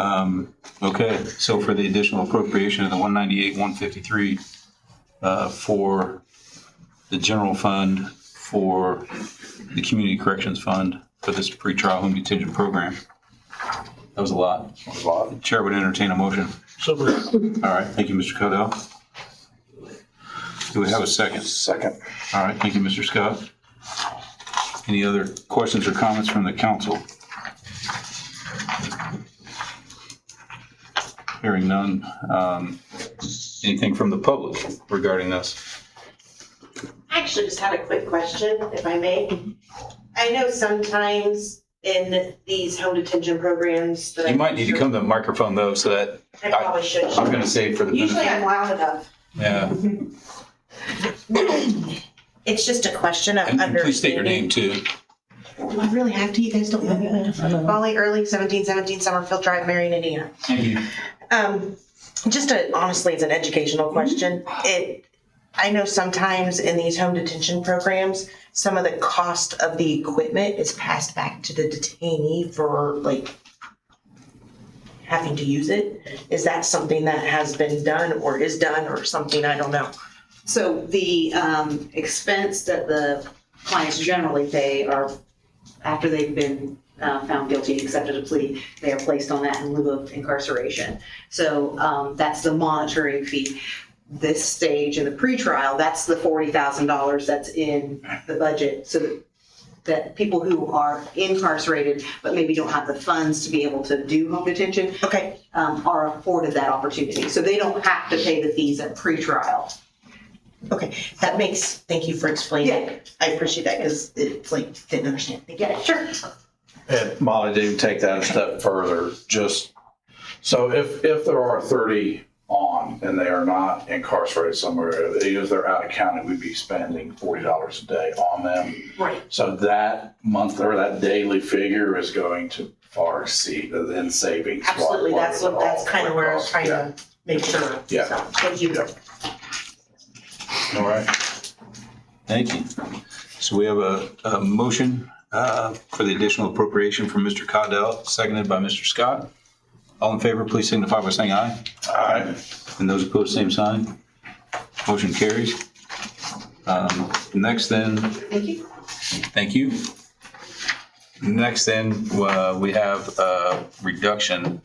Okay, so for the additional appropriation of the 198, 153 for the general fund, for the community corrections fund, for this pretrial home detention program. That was a lot. Chair would entertain a motion. So moved. All right, thank you, Mr. Codell. Do we have a second? Second. All right, thank you, Mr. Scott. Any other questions or comments from the council? Hearing none. Anything from the public regarding this? I actually just had a quick question, if I may. I know sometimes in these home detention programs that You might need to come to the microphone though, so that I probably should. I'm gonna save for the Usually minute. I'm loud enough. Yeah, It's just a question of and understanding. please state your name too. Do I really have to? You guys don't know me. Molly Early, 1717 Summerfield Drive, Marion, Indiana. Thank you. Honestly, it's an educational question. I know sometimes in these home detention programs, some of the cost of the equipment is passed back to the detainee for like having to use it. Is that something that has been done or is done or something? I don't know. So the expense that the clients generally pay are after they've been found guilty, accepted a plea, they are placed on that in lieu of incarceration. So that's the monitoring fee. This stage in the pretrial, that's the $40,000 that's in the budget, so that people who are incarcerated but maybe don't have the funds to be able to do home detention, Okay. are afforded that opportunity. So they don't have to pay the fees at pretrial. Okay, thank you for explaining. Yeah. I appreciate that because it's like, didn't understand. Yeah, sure. And Molly, to even take that a step further, just, so if there are 30 on and they are not incarcerated somewhere, even if they're out of county, we'd be spending $40 a day on them. Right. So that month or that daily figure is going to far exceed the then savings. Absolutely, that's kind of where I was trying to make sure. Yeah. So, thank you. Yeah. All right. Thank you. So we have a motion for the additional appropriation from Mr. Codell, seconded by Mr. Scott. All in favor, please signify by saying aye. Aye. And those opposed, same sign. Motion carries. Next then. Thank you. Thank you. Next then, we have a reduction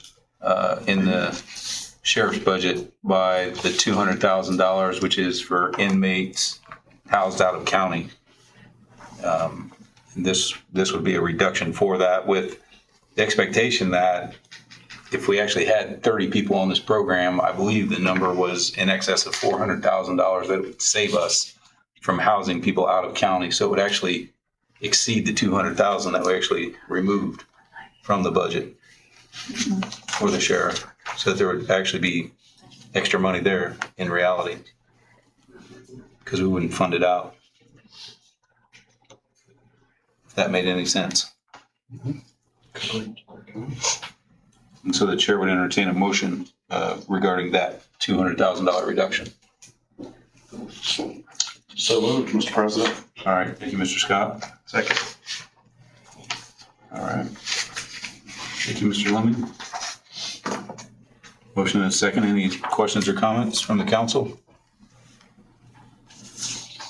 in the sheriff's budget by the $200,000, which is for inmates housed out of county. This would be a reduction for that, with the expectation that if we actually had 30 people on this program, I believe the number was in excess of $400,000 that would save us from housing people out of county. So it would actually exceed the $200,000 that we actually removed from the budget for the sheriff. So that there would actually be extra money there in reality, because we wouldn't fund it out. If that made any sense. And so the chair would entertain a motion regarding that $200,000 reduction. So moved, Mr. President. All right, thank you, Mr. Scott. Second. All right. Thank you, Mr. Lemon. Motion and a second. Any questions or comments from the council?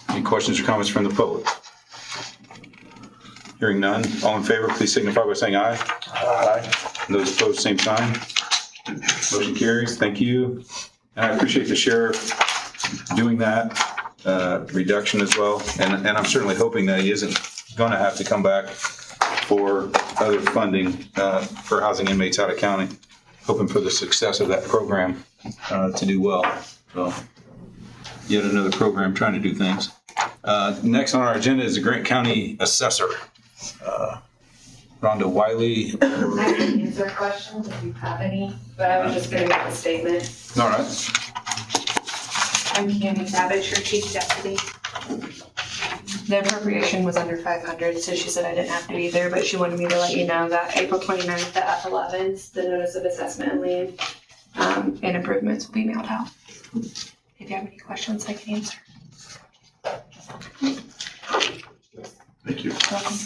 Any questions or comments from the public? Hearing none. All in favor, please signify by saying aye. Aye. And those opposed, same sign. Motion carries. Thank you. And I appreciate the sheriff doing that reduction as well. And I'm certainly hoping that he isn't going to have to come back for other funding for housing inmates out of county. Hoping for the success of that program to do well. So yet another program trying to do things. Next on our agenda is the Grant County Assessor. Rhonda Wiley. I can answer questions if you have any, but I was just gonna make a statement. All right. I'm Candy Savage, your chief deputy. The appropriation was under 500, so she said I didn't have to be there, but she wanted me to let you know that April 29th at F11's, the notice of assessment and lien and improvements will be mailed out. If you have any questions, I can answer. Thank you. Welcome.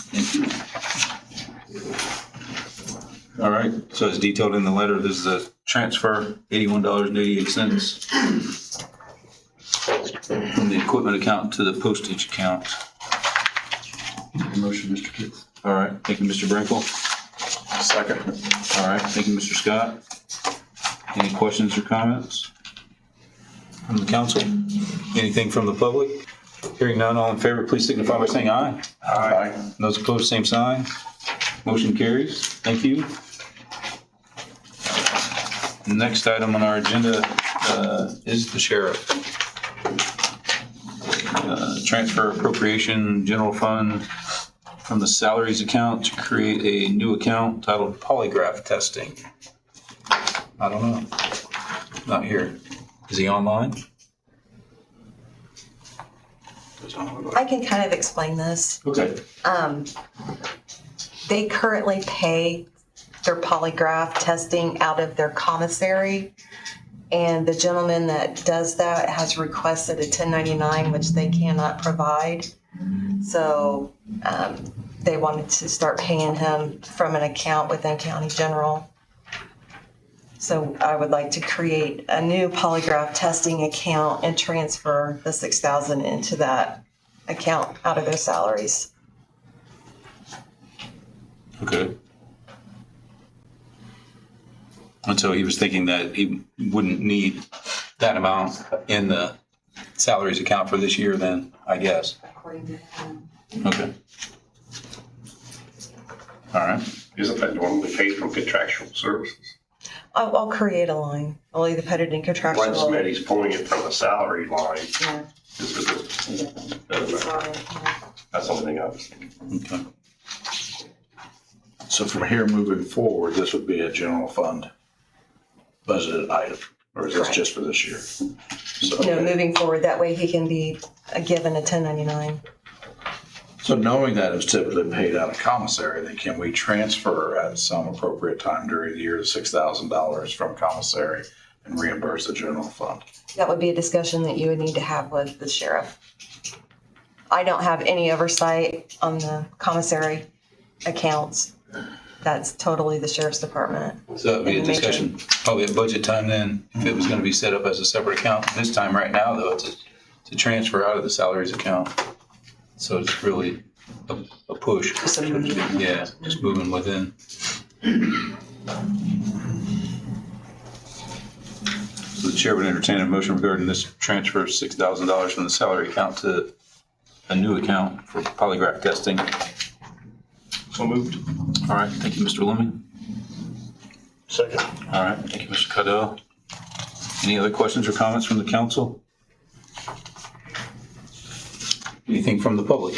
All right. So as detailed in the letter, this is a transfer $81.88 from the equipment account to the postage account. Motion, Mr. Pitts. All right, thank you, Mr. Brinkle. Second. All right, thank you, Mr. Scott. Any questions or comments from the council? Anything from the public? Hearing none, all in favor, please signify by saying aye. Aye. Those opposed, same sign. Motion carries. Thank you. Next item on our agenda is the sheriff. Transfer appropriation general fund from the salaries account to create a new account titled polygraph testing. I don't know. Not here. Is he online? I can kind of explain this. Okay. They currently pay their polygraph testing out of their commissary. And the gentleman that does that has requested a 1099, which they cannot provide. So they wanted to start paying him from an account within County General. So I would like to create a new polygraph testing account and transfer the $6,000 into that account out of their salaries. Okay. And so he was thinking that he wouldn't need that amount in the salaries account for this year then, I guess. According to him. Okay. All right. Isn't that normally paid from contractual services? I'll create a line. I'll either put it in contractual. Once Smitty's pulling it from the salary line, Yeah. that's the only thing I was thinking. Okay. So from here moving forward, this would be a general fund budgeted item, or is this Correct. just for this year? So, No, moving forward, that way he can be given a 1099. So knowing that it's typically paid out of commissary, then can we transfer at some appropriate time during the year the $6,000 from commissary and reimburse the general fund? That would be a discussion that you would need to have with the sheriff. I don't have any oversight on the commissary accounts. That's totally the sheriff's department. So that would be a discussion probably at budget time then, if it was going to be set up as a separate account. This time right now though, it's to transfer out of the salaries account. So it's really a push. Yeah, just moving within. So the chair would entertain a motion regarding this transfer of $6,000 from the salary account to a new account for polygraph testing. So moved. All right, thank you, Mr. Lemon. Second. All right, thank you, Mr. Cadell. Any other questions or comments from the council? Anything from the public?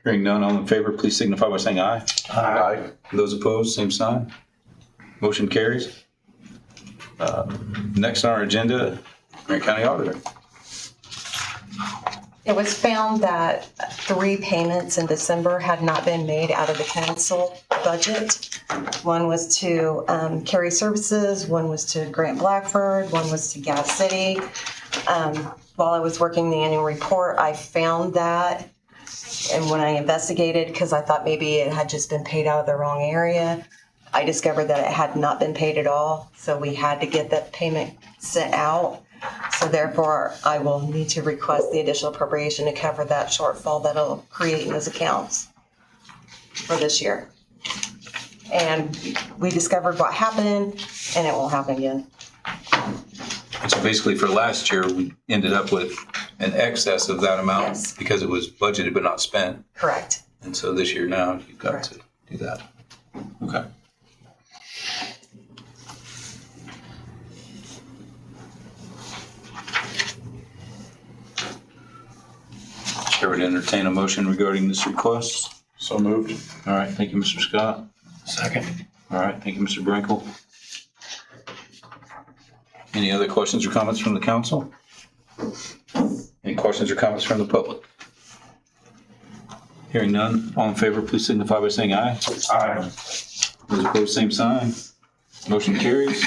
Hearing none, all in favor, please signify by saying aye. Aye. Those opposed, same sign. Motion carries. Next on our agenda, Grant County Auditor. It was found that 3 payments in December had not been made out of the council budget. One was to Carry Services, one was to Grant Blackford, one was to Gas City. While I was working the annual report, I found that, and when I investigated, because I thought maybe it had just been paid out of the wrong area, I discovered that it had not been paid at all, so we had to get that payment sent out. So therefore, I will need to request the additional appropriation to cover that shortfall that'll create in those accounts for this year. And we discovered what happened, and it won't happen again. And so basically for last year, we ended up with an excess of that amount Yes. because it was budgeted but not spent. Correct. And so this year now, you've got to do that. Okay. Chair would entertain a motion regarding this request. So moved. All right, thank you, Mr. Scott. Second. All right, thank you, Mr. Brinkle. Any other questions or comments from the council? Any questions or comments from the public? Hearing none, all in favor, please signify by saying aye. Aye. Those opposed, same sign. Motion carries.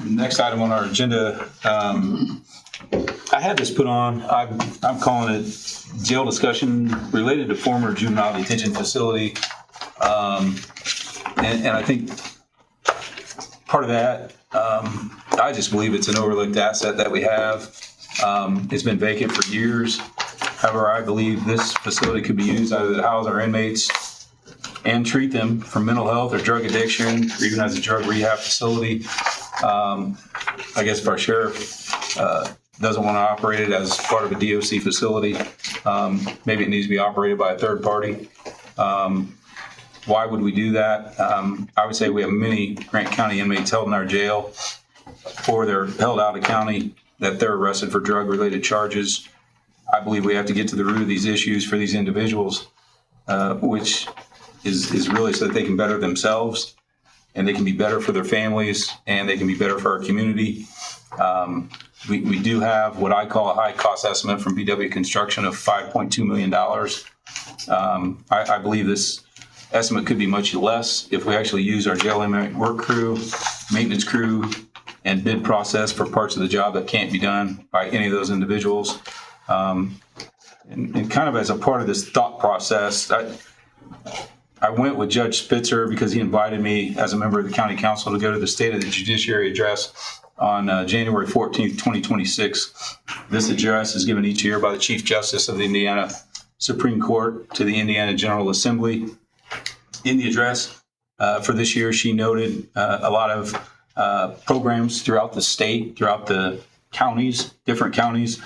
Next item on our agenda, I had this put on, I'm calling it jail discussion related to former juvenile detention facility. And I think part of that, I just believe it's an overlooked asset that we have. It's been vacant for years. However, I believe this facility could be used either to house our inmates and treat them for mental health or drug addiction, or even as a drug rehab facility. I guess if our sheriff doesn't want to operate it as part of a DOC facility, maybe it needs to be operated by a third party. Why would we do that? I would say we have many Grant County inmates held in our jail, or they're held out of county, that they're arrested for drug-related charges. I believe we have to get to the root of these issues for these individuals, which is really so that they can better themselves, and they can be better for their families, and they can be better for our community. We do have what I call a high cost estimate from BW Construction of $5.2 million. I believe this estimate could be much less if we actually use our jail inmate work crew, maintenance crew, and bid process for parts of the job that can't be done by any of those individuals. And kind of as a part of this thought process, I went with Judge Spitzer because he invited me as a member of the county council to go to the State of the Judiciary address on January 14th, 2026. This address is given each year by the Chief Justice of the Indiana Supreme Court to the Indiana General Assembly. In the address for this year, she noted a lot of programs throughout the state, throughout the counties, different counties.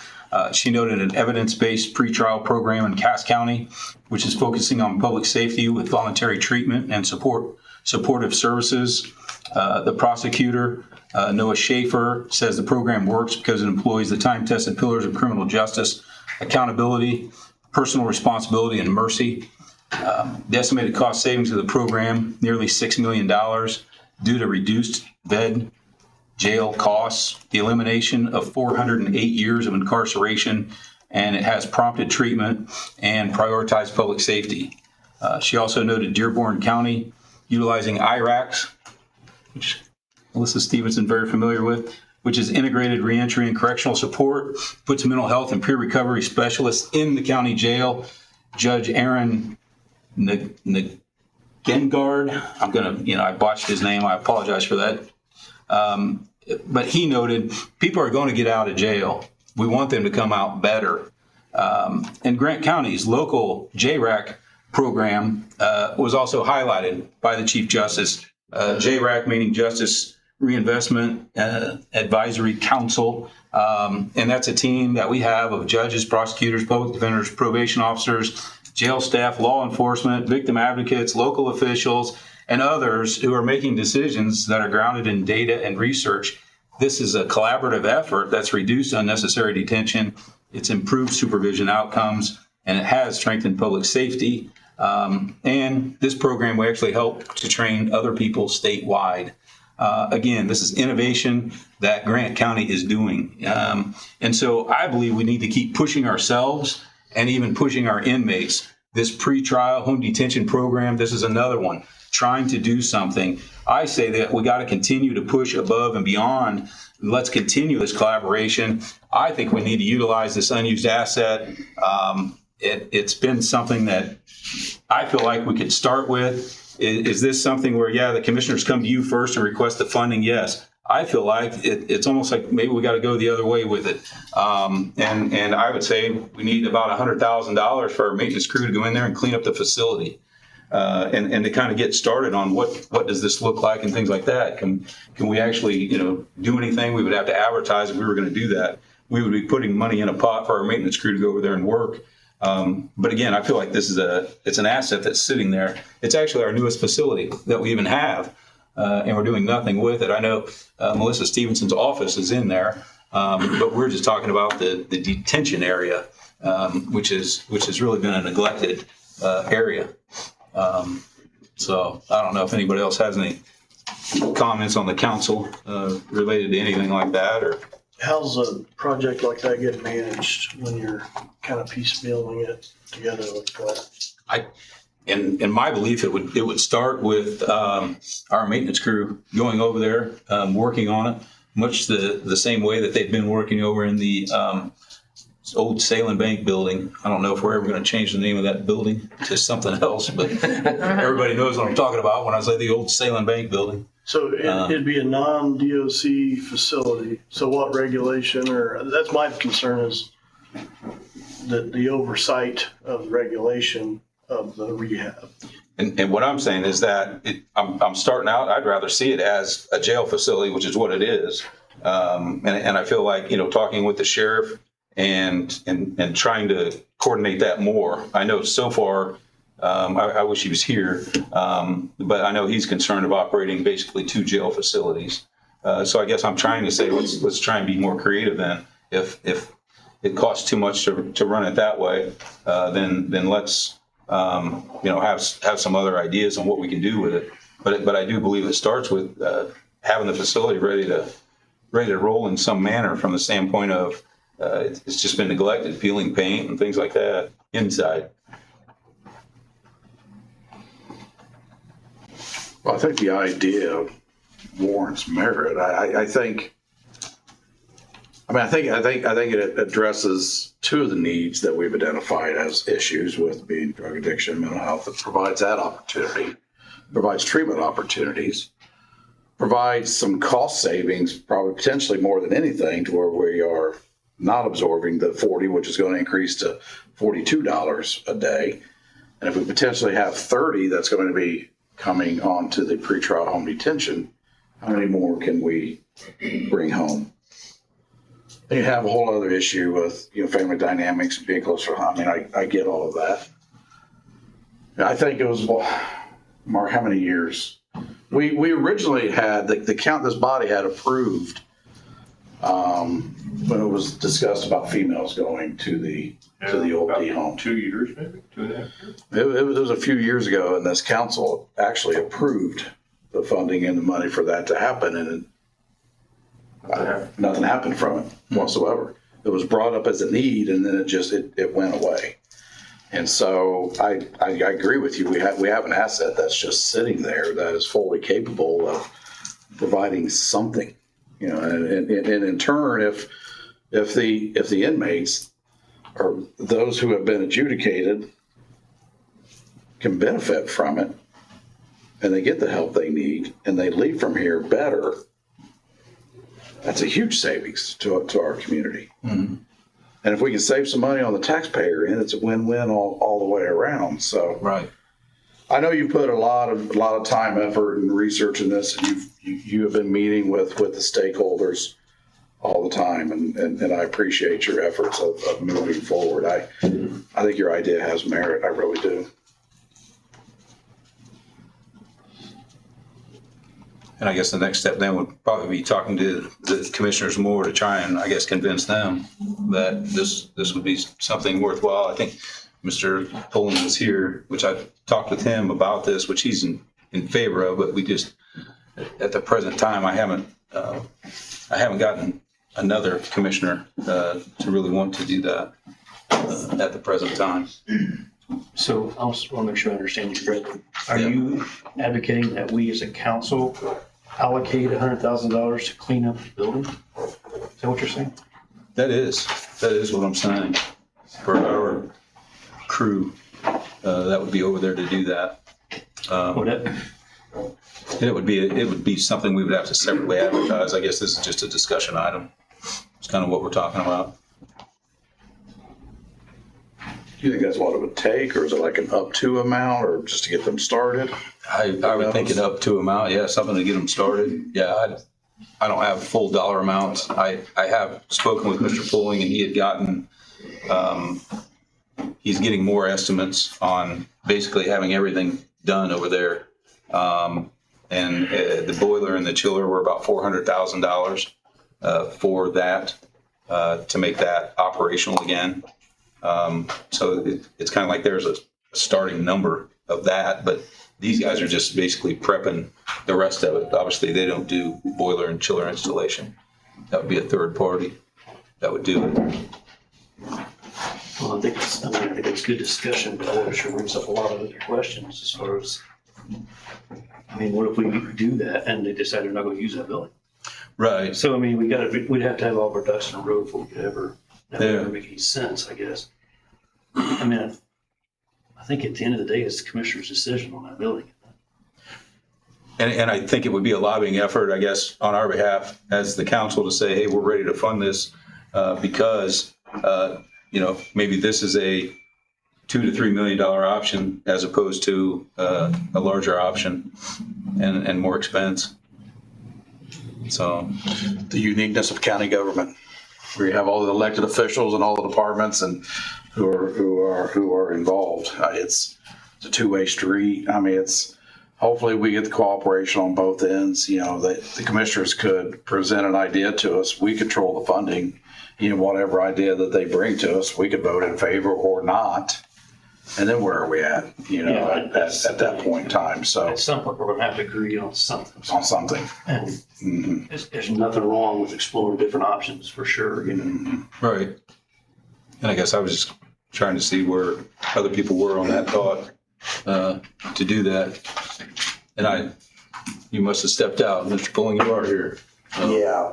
She noted an evidence-based pretrial program in Cass County, which is focusing on public safety with voluntary treatment and supportive services. The prosecutor, Noah Schaefer, says the program works because it employs the time-tested pillars of criminal justice: accountability, personal responsibility, and mercy. The estimated cost savings of the program, nearly $6 million, due to reduced jail costs, the elimination of 408 years of incarceration, and it has prompted treatment and prioritized public safety. She also noted Dearborn County utilizing IRACS, which Melissa Stevenson very familiar with, which is Integrated Reentry and Correctional Support, puts mental health and peer recovery specialists in the county jail. Judge Aaron Ngengard, I botched his name, I apologize for that. But he noted people are going to get out of jail. We want them to come out better. And Grant County's local JRAC program was also highlighted by the Chief Justice. JRAC meaning Justice Reinvestment Advisory Council. And that's a team that we have of judges, prosecutors, public defenders, probation officers, jail staff, law enforcement, victim advocates, local officials, and others who are making decisions that are grounded in data and research. This is a collaborative effort that's reduced unnecessary detention, it's improved supervision outcomes, and it has strengthened public safety. And this program will actually help to train other people statewide. Again, this is innovation that Grant County is doing. And so I believe we need to keep pushing ourselves and even pushing our inmates. This pretrial home detention program, this is another one, trying to do something. I say that we got to continue to push above and beyond. Let's continue this collaboration. I think we need to utilize this unused asset. It's been something that I feel like we could start with. Is this something where, the commissioners come to you first and request the funding? Yes. I feel like it's almost like maybe we got to go the other way with it. And I would say we need about $100,000 for our maintenance crew to go in there and clean up the facility. And to kind of get started on what does this look like and things like that. Can we actually, do anything? We would have to advertise if we were going to do that. We would be putting money in a pot for our maintenance crew to go over there and work. But again, I feel like this is it's an asset that's sitting there. It's actually our newest facility that we even have, and we're doing nothing with it. I know Melissa Stevenson's office is in there, but we're just talking about the detention area, which has really been a neglected area. So I don't know if anybody else has any comments on the council related to anything like that, or how's a project like that get managed when you're kind of piecemealing it together like that? In my belief, it would start with our maintenance crew going over there, working on it, much the same way that they've been working over in the old Salem Bank building. I don't know if we're ever going to change the name of that building to something else, but everybody knows what I'm talking about when I say the old Salem Bank building. So it'd be a non-DOC facility. So what regulation or, that's my concern is the oversight of the regulation of the rehab. And what I'm saying is that I'm starting out, I'd rather see it as a jail facility, which is what it is. And I feel like, talking with the sheriff and trying to coordinate that more. I know so far, I wish he was here, but I know he's concerned of operating basically 2 jail facilities. So I guess I'm trying to say, let's try and be more creative then. If it costs too much to run it that way, then let's, have some other ideas on what we can do with it. But I do believe it starts with having the facility ready to roll in some manner from the standpoint of it's just been neglected, peeling paint and things like that inside. Well, I think the idea warrants merit. I think it addresses 2 of the needs that we've identified as issues with being drug addiction, mental health. It provides that opportunity, provides treatment opportunities, provides some cost savings, probably potentially more than anything, to where we are not absorbing the 40, which is going to increase to $42 a day. And if we potentially have 30, that's going to be coming onto the pretrial home detention. How many more can we bring home? And you have a whole other issue with, family dynamics and being closer. I mean, I get all of that. I think it was, Mark, how many years? We originally had, this body had approved, when it was discussed about females going to the old D home. 2 years, maybe 2.5 years. It was a few years ago, and this council actually approved the funding and the money for that to happen, and nothing happened from it whatsoever. It was brought up as a need, and then it went away. And so I agree with you. We have an asset that's just sitting there that is fully capable of providing something, and in turn, if the inmates or those who have been adjudicated can benefit from it, and they get the help they need, and they leave from here better, that's a huge savings to our community. Mm-hmm. And if we can save some money on the taxpayer end, it's a win-win all the way around. So Right. I know you put a lot of time, effort, and research in this, and you have been meeting with the stakeholders all the time, and I appreciate your efforts of moving forward. I think your idea has merit. I really do. And I guess the next step then would probably be talking to the commissioners more to try and, I guess, convince them that this would be something worthwhile. I think Mr. Poland was here, which I talked with him about this, which he's in favor of, but we just, at the present time, I haven't gotten another commissioner to really want to do that at the present time. So I just want to make sure I understand you correctly. Are you advocating that we as a council allocate $100,000 to clean up the building? Is that what you're saying? That is what I'm saying. For our crew, that would be over there to do that. It would be something we would have to separately advertise. I guess this is just a discussion item. It's kind of what we're talking about. Do you think that's what it would take, or is it like an up to amount, or just to get them started? I would think an up to amount, yeah, something to get them started. Yeah, I don't have full dollar amounts. I have spoken with Mr. Pulling, and he had gotten, he's getting more estimates on basically having everything done over there. And the boiler and the chiller were about $400,000 for that, to make that operational again. So it's kind of like there's a starting number of that, but these guys are just basically prepping the rest of it. Obviously, they don't do boiler and chiller installation. That would be a third party that would do it. Well, I think it's good discussion, but I'm sure brings up a lot of other questions as far as, what if we do that and they decide they're not going to use that building? Right. So, we'd have to have all of our ducks in a row before we could ever That would Yeah. never make any sense, I guess. I mean, I think at the end of the day, it's the commissioner's decision on that building. And I think it would be a lobbying effort, I guess, on our behalf as the council to say, hey, we're ready to fund this because, maybe this is a $2 to $3 million option as opposed to a larger option and more expense. So The uniqueness of county government, where you have all the elected officials and all the departments and who are involved. It's a two-way street. I mean, hopefully we get the cooperation on both ends. The commissioners could present an idea to us. We control the funding. Whatever idea that they bring to us, we could vote in favor or not. And then where are we at? At that point in time. So At some point, we're gonna have to agree on something. on something. And Mhm. there's nothing wrong with exploring different options, for sure, right. And I guess I was just trying to see where other people were on that thought to do that. And you must have stepped out, Mr. Pulling, you are here. Yeah,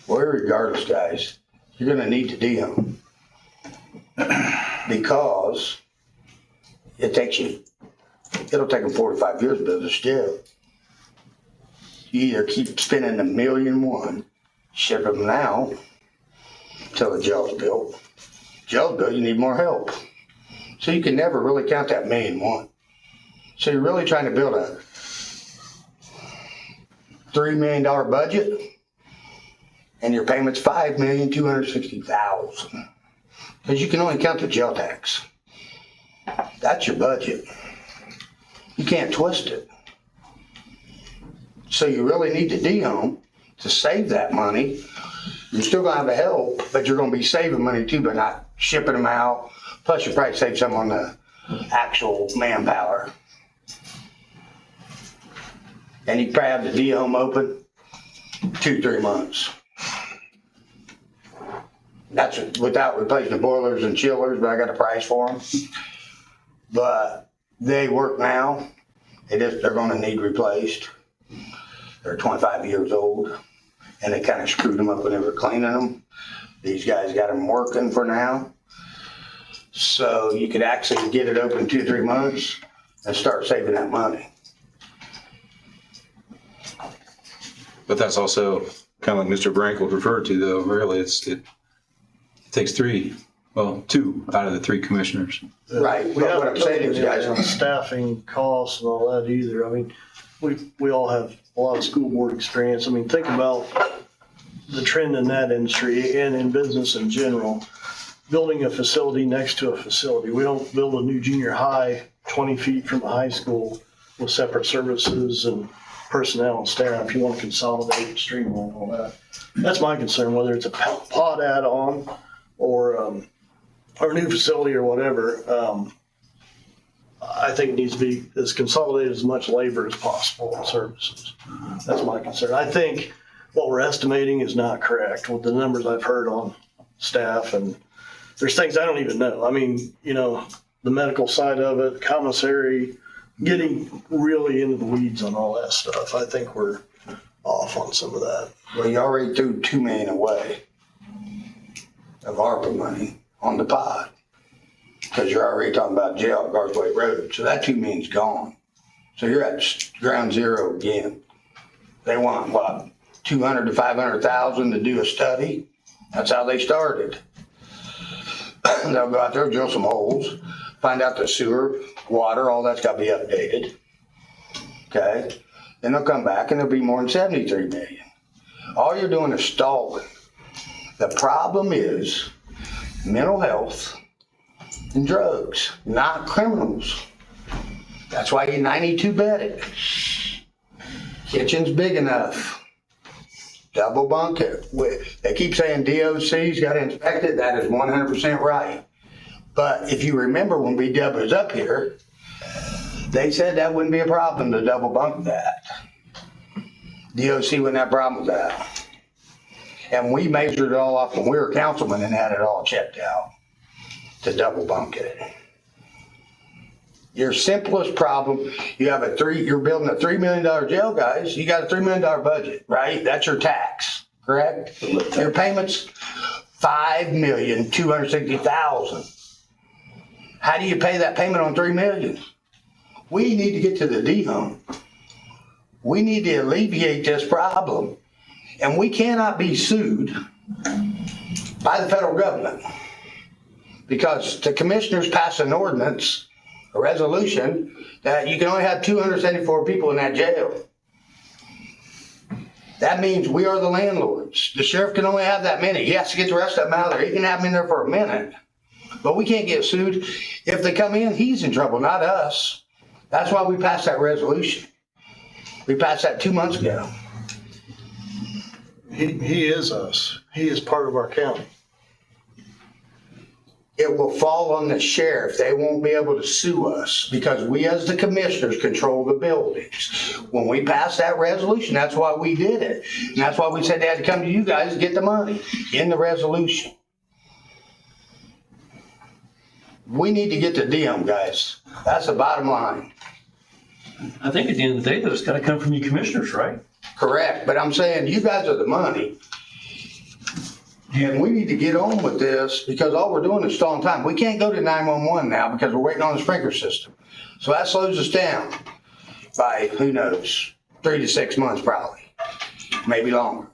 well, regardless, guys, you're gonna need to DM because it'll take them 45 years to build a jail. You either keep spending $1.1 million, ship them now till the jail's built. Jail's built, you need more help. So you can never really count that $1.1 million. So you're really trying to build a $3 million budget, and your payment's $5,260,000. Because you can only count the jail tax. That's your budget. You can't twist it. So you really need to de-home to save that money. You're still gonna have a help, but you're gonna be saving money too by not shipping them out. Plus you probably save some on the actual manpower. And you probably have the de-home open 2-3 months. That's without replacing the boilers and chillers, but I got a price for them. But they work now. They're gonna need replaced. They're 25 years old, and they kind of screwed them up when they were cleaning them. These guys got them working for now. So you could actually get it open 2-3 months and start saving that money. But that's also kind of like Mr. Brankel referred to, though. Really, it takes two out of the 3 commissioners. Right. We But what haven't I'm saying is, guys, on staffing costs and all that either. I mean, we all have a lot of school board experience. I mean, think about the trend in that industry and in business in general. Building a facility next to a facility. We don't build a new junior high 20 feet from a high school with separate services and personnel and staff. You want to consolidate and streamline all that. That's my concern, whether it's a pod add-on or a new facility or whatever. I think it needs to be as consolidated as much labor as possible and services. That's my concern. I think what we're estimating is not correct with the numbers I've heard on staff, and there's things I don't even know. I mean, the medical side of it, commissary, getting really into the weeds on all that stuff. I think we're off on some of that. well, you already threw $2 million away of ARPA money on the pod. Because you're already talking about jail at Garthwaite Road. So that $2 million's gone. So you're at ground zero again. They want, what, $200,000 to $500,000 to do a study? That's how they started. They'll go out there, drill some holes, find out the sewer, water, all that's gotta be updated. Okay? Then they'll come back and there'll be more than 73 million. All you're doing is stalling. The problem is mental health and drugs, not criminals. That's why you 92 bedded. Kitchen's big enough. Double bunk it. They keep saying DOC's got to inspect it. That is 100% right. But if you remember when BW was up here, they said that wouldn't be a problem to double bunk that. DOC wouldn't have a problem with that. And we measured it all off when we were councilmen and had it all checked out to double bunk it. Your simplest problem, you're building a $3 million jail, guys. You got a $3 million budget, right? That's your tax, correct? Your payments, $5,260,000. How do you pay that payment on $3 million? We need to get to the D-hump. We need to alleviate this problem. And we cannot be sued by the federal government because the commissioners passed an ordinance, a resolution, that you can only have 274 people in that jail. That means we are the landlords. The sheriff can only have that many. He has to get the rest of them out of there. He can have them in there for a minute. But we can't get sued. If they come in, he's in trouble, not us. That's why we passed that resolution. We passed that 2 months ago. He is us. He is part of our county. It will fall on the sheriff. They won't be able to sue us because we as the commissioners control the buildings. When we passed that resolution, that's why we did it. And that's why we said they had to come to you guys to get the money in the resolution. We need to get the DM, guys. That's the bottom line. I think at the end of the day, though, it's gotta come from you commissioners, right? Correct, but I'm saying you guys are the money. And we need to get on with this because all we're doing is stalling time. We can't go to 911 now because we're waiting on the sprinkler system. So that slows us down by, who knows, 3 to 6 months probably, maybe longer.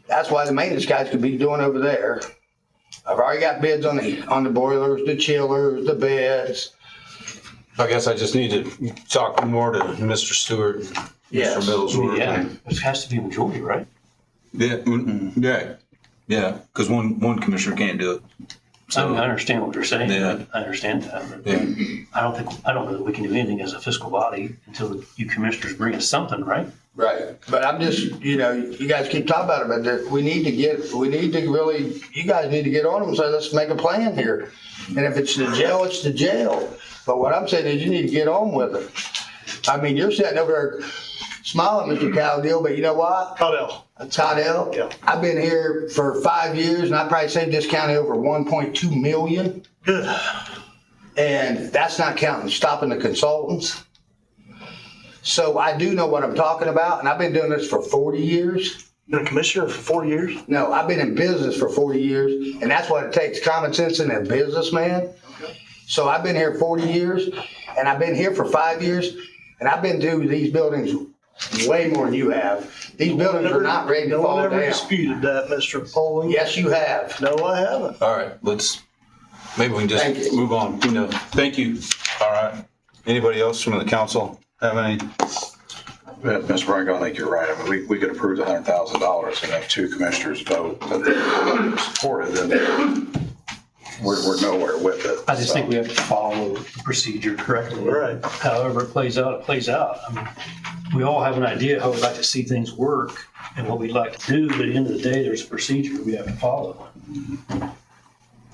That's why the maintenance guys could be doing over there. I've already got bids on the boilers, the chillers, the beds. I guess I just need to talk more to Mr. Stewart, Yes. Mr. Middlesworth. Yeah, it has to be a majority, right? Yeah, because one commissioner can't do it. I understand what you're saying. Yeah. I understand that. But Yeah. I don't know that we can do anything as a fiscal body until you commissioners bring us something, right? Right, but I'm just, you guys keep talking about it, but you guys need to get on them and say, let's make a plan here. And if it's the jail, it's the jail. But what I'm saying is you need to get on with it. I mean, you're sitting over there smiling, Mr. Cowdeal, but you know what? Toddell, Yeah. I've been here for 5 years and I probably saved this county over 1.2 million. Good. And that's not counting stopping the consultants. So I do know what I'm talking about, and I've been doing this for 40 years. Been a commissioner for 40 years? No, I've been in business for 40 years, and that's what it takes, common sense in a businessman. So I've been here 40 years, and I've been here for 5 years, and I've been to these buildings way more than you have. These buildings are not ready to fall No one ever down. disputed that, Mr. Poling. Yes, you have. No, I haven't. All right, maybe we can Thank just you. move on. Thank you. All right. Anybody else from the council have any? Ms. Branco, I think you're right. I mean, we could approve the $100,000 and have 2 commissioners vote, but they don't support it, then we're nowhere with it. I just think we have to follow the procedure correctly. Right. However it plays out, it plays out. I mean, we all have an idea how we'd like to see things work and what we'd like to do, but at the end of the day, there's a procedure we have to follow.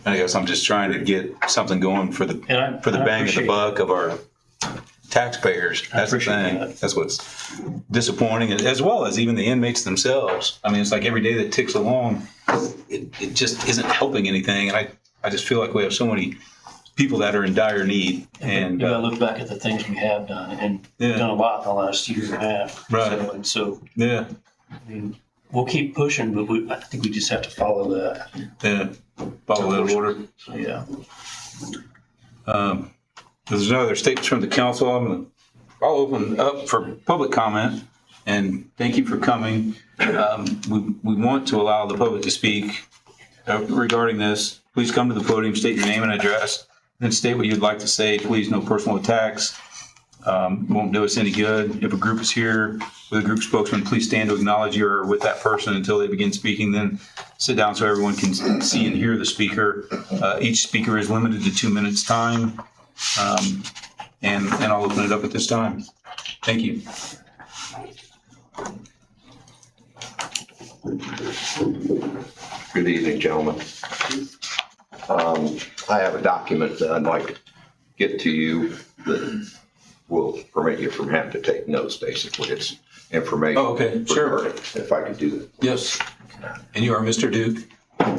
I guess I'm just trying to get something going for the And I bang of the appreciate buck of our taxpayers. That's the appreciate thing. that. That's what's disappointing, as well as even the inmates themselves. I mean, it's like every day that ticks along, it just isn't helping anything. And I just feel like we have so many people that are in dire need. And You gotta look back at the things we have done and Yeah. done a lot in the last year and a half. Right. So, yeah, I mean, we'll keep pushing, but I think we just have to follow that. yeah, follow that order. So, yeah. If there's no other statements from the council, I'll open up for public comment. And thank you for coming. We want to allow the public to speak regarding this. Please come to the podium, state your name and address, then state what you'd like to say. Please, no personal attacks. Won't do us any good. If a group is here with a group spokesman, please stand to acknowledge you're with that person until they begin speaking. Then sit down so everyone can see and hear the speaker. Each speaker is limited to 2 minutes time. And I'll open it up at this time. Thank you. Good evening, gentlemen. I have a document that I'd like to get to you that will permit you from having to take notes, basically. It's information. Oh, okay, sure. If I could do that. Yes. And you are Mr. Duke?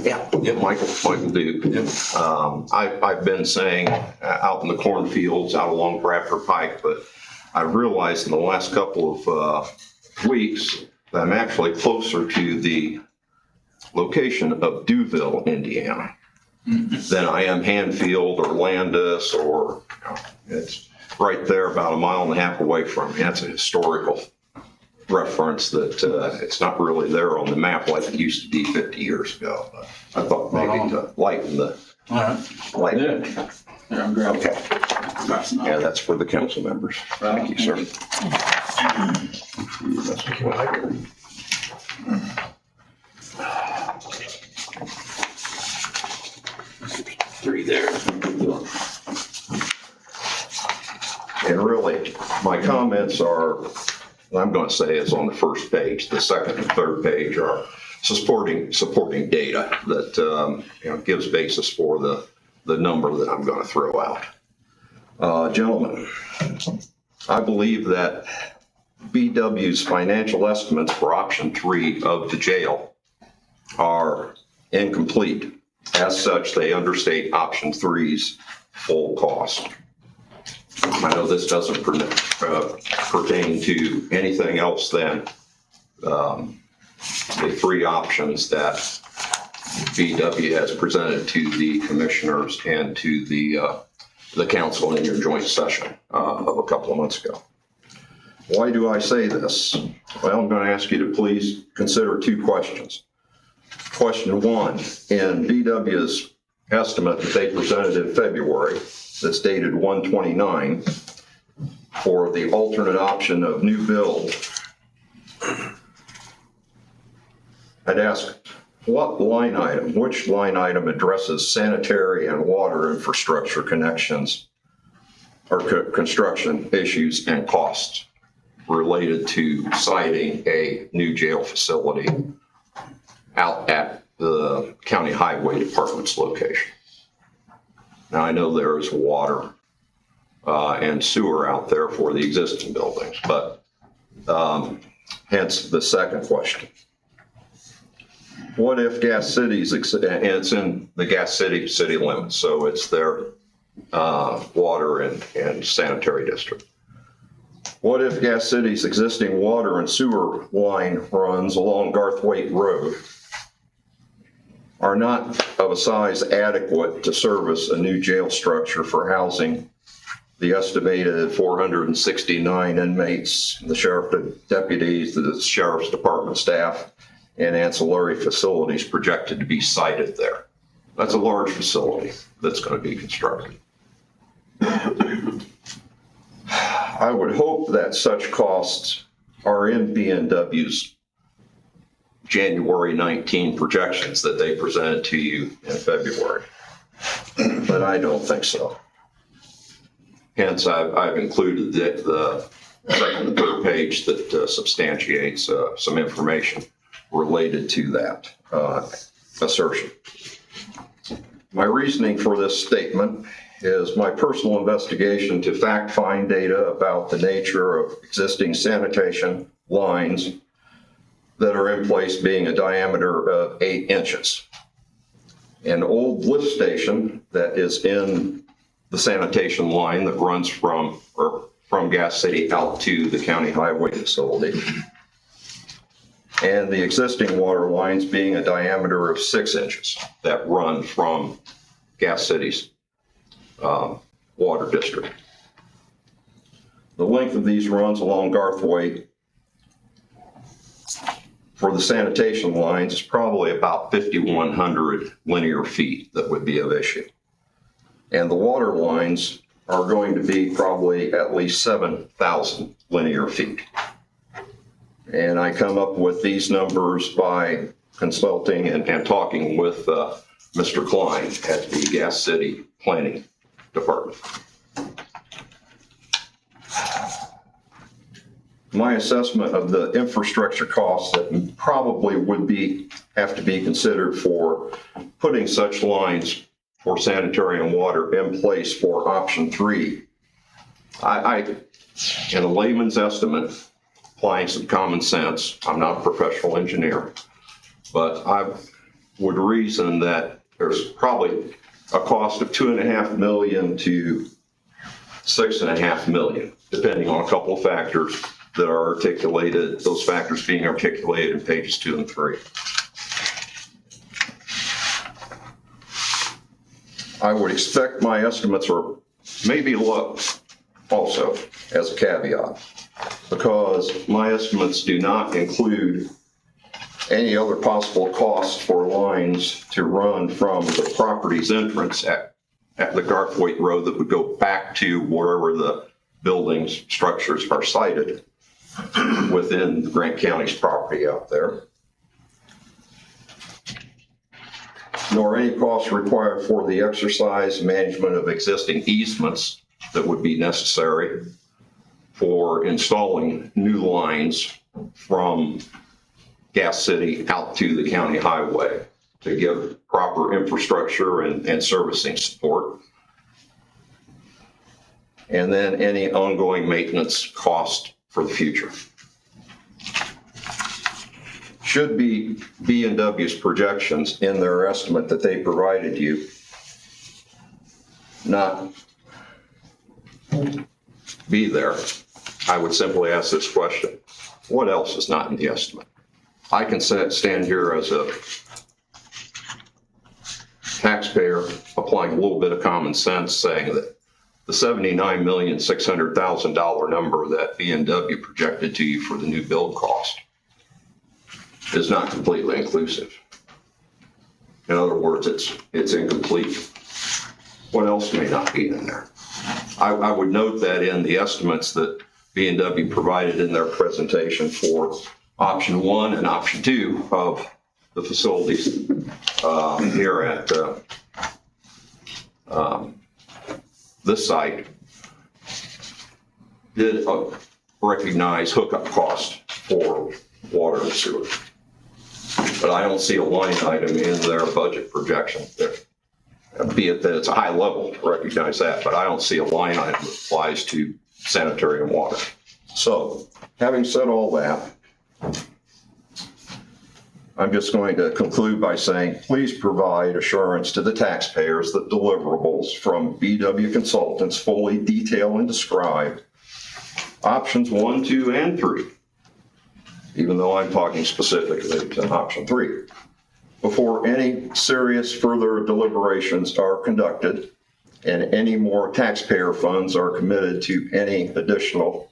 Yeah, Michael Duke. Yep. I've been saying out in the cornfields, out along Bradford Pike, but I've realized in the last couple of weeks that I'm actually closer to the location of Duville, Indiana, than I am Hanfield or Landis or, it's right there about a mile and a half away from me. That's a historical reference that it's not really there on the map like it used to be 50 years ago. But I thought maybe to lighten the, lighten. Yeah, I'm grabbing. Okay. Yeah, that's for the council members. Thank you, sir. Three there. And really, my comments are, I'm going to say is on the first page. The second and third page are supporting data that gives basis for the number that I'm going to throw out. Gentlemen, I believe that BW's financial estimates for option 3 of the jail are incomplete. As such, they understate option 3's full cost. I know this doesn't pertain to anything else than the 3 options that BW has presented to the commissioners and to the council in your joint session of a couple of months ago. Why do I say this? Well, I'm going to ask you to please consider 2 questions. Question 1, in BW's estimate that they presented in February, that's dated 1/29, for the alternate option of new build, I'd ask which line item addresses sanitary and water infrastructure connections or construction issues and costs related to siting a new jail facility out at the County Highway Department's location. Now, I know there is water and sewer out there for the existing buildings, but hence the second question. What if Gas City's, and it's in the Gas City city limits, so it's their water and sanitary district. What if Gas City's existing water and sewer line runs along Garthwaite Road are not of a size adequate to service a new jail structure for housing the estimated 469 inmates, the sheriff deputies, the sheriff's department staff, and ancillary facilities projected to be sited there? That's a large facility that's going to be constructed. I would hope that such costs are in B&W's January 19 projections that they presented to you in February, but I don't think so. Hence, I've included the second and third page that substantiates some information related to that assertion. My reasoning for this statement is my personal investigation to fact-find data about the nature of existing sanitation lines that are in place being a diameter of 8 inches. An old lift station that is in the sanitation line that runs from Gas City out to the county highway facility. And the existing water lines being a diameter of 6 inches that run from Gas City's water district. The length of these runs along Garthwaite for the sanitation lines is probably about 5,100 linear feet that would be of issue. And the water lines are going to be probably at least 7,000 linear feet. And I come up with these numbers by consulting and talking with Mr. Klein at the Gas City Planning Department. My assessment of the infrastructure costs that probably would have to be considered for putting such lines for sanitary and water in place for option 3, I in a layman's estimate, applying some common sense, I'm not a professional engineer, but I would reason that there's probably a cost of $2.5 million to $6.5 million, depending on a couple of factors that are articulated, those factors being articulated in pages 2 and 3. I would expect my estimates are maybe low also as a caveat, because my estimates do not include any other possible costs for lines to run from the property's entrance at the Garthwaite Road that would go back to wherever the buildings, structures are sited within Grant County's property out there. Nor any costs required for the exercise management of existing easements that would be necessary for installing new lines from Gas City out to the county highway to give proper infrastructure and servicing support. And then any ongoing maintenance cost for the future. Should be B&W's projections in their estimate that they provided you not be there, I would simply ask this question: what else is not in the estimate? I can stand here as a taxpayer applying a little bit of common sense, saying that the $79,600,000 number that B&W projected to you for the new build cost is not completely inclusive. In other words, it's incomplete. What else may not be in there? I would note that in the estimates that B&W provided in their presentation for option 1 and option 2 of the facilities here at this site did recognize hookup cost for water and sewer. But I don't see a line item in their budget projection there. Be it that it's a high level, recognize that, but I don't see a line item that applies to sanitary and water. So, having said all that, I'm just going to conclude by saying, please provide assurance to the taxpayers that deliverables from BW Consultants fully detail and describe options 1, 2, and 3, even though I'm talking specifically to option 3, before any serious further deliberations are conducted and any more taxpayer funds are committed to any additional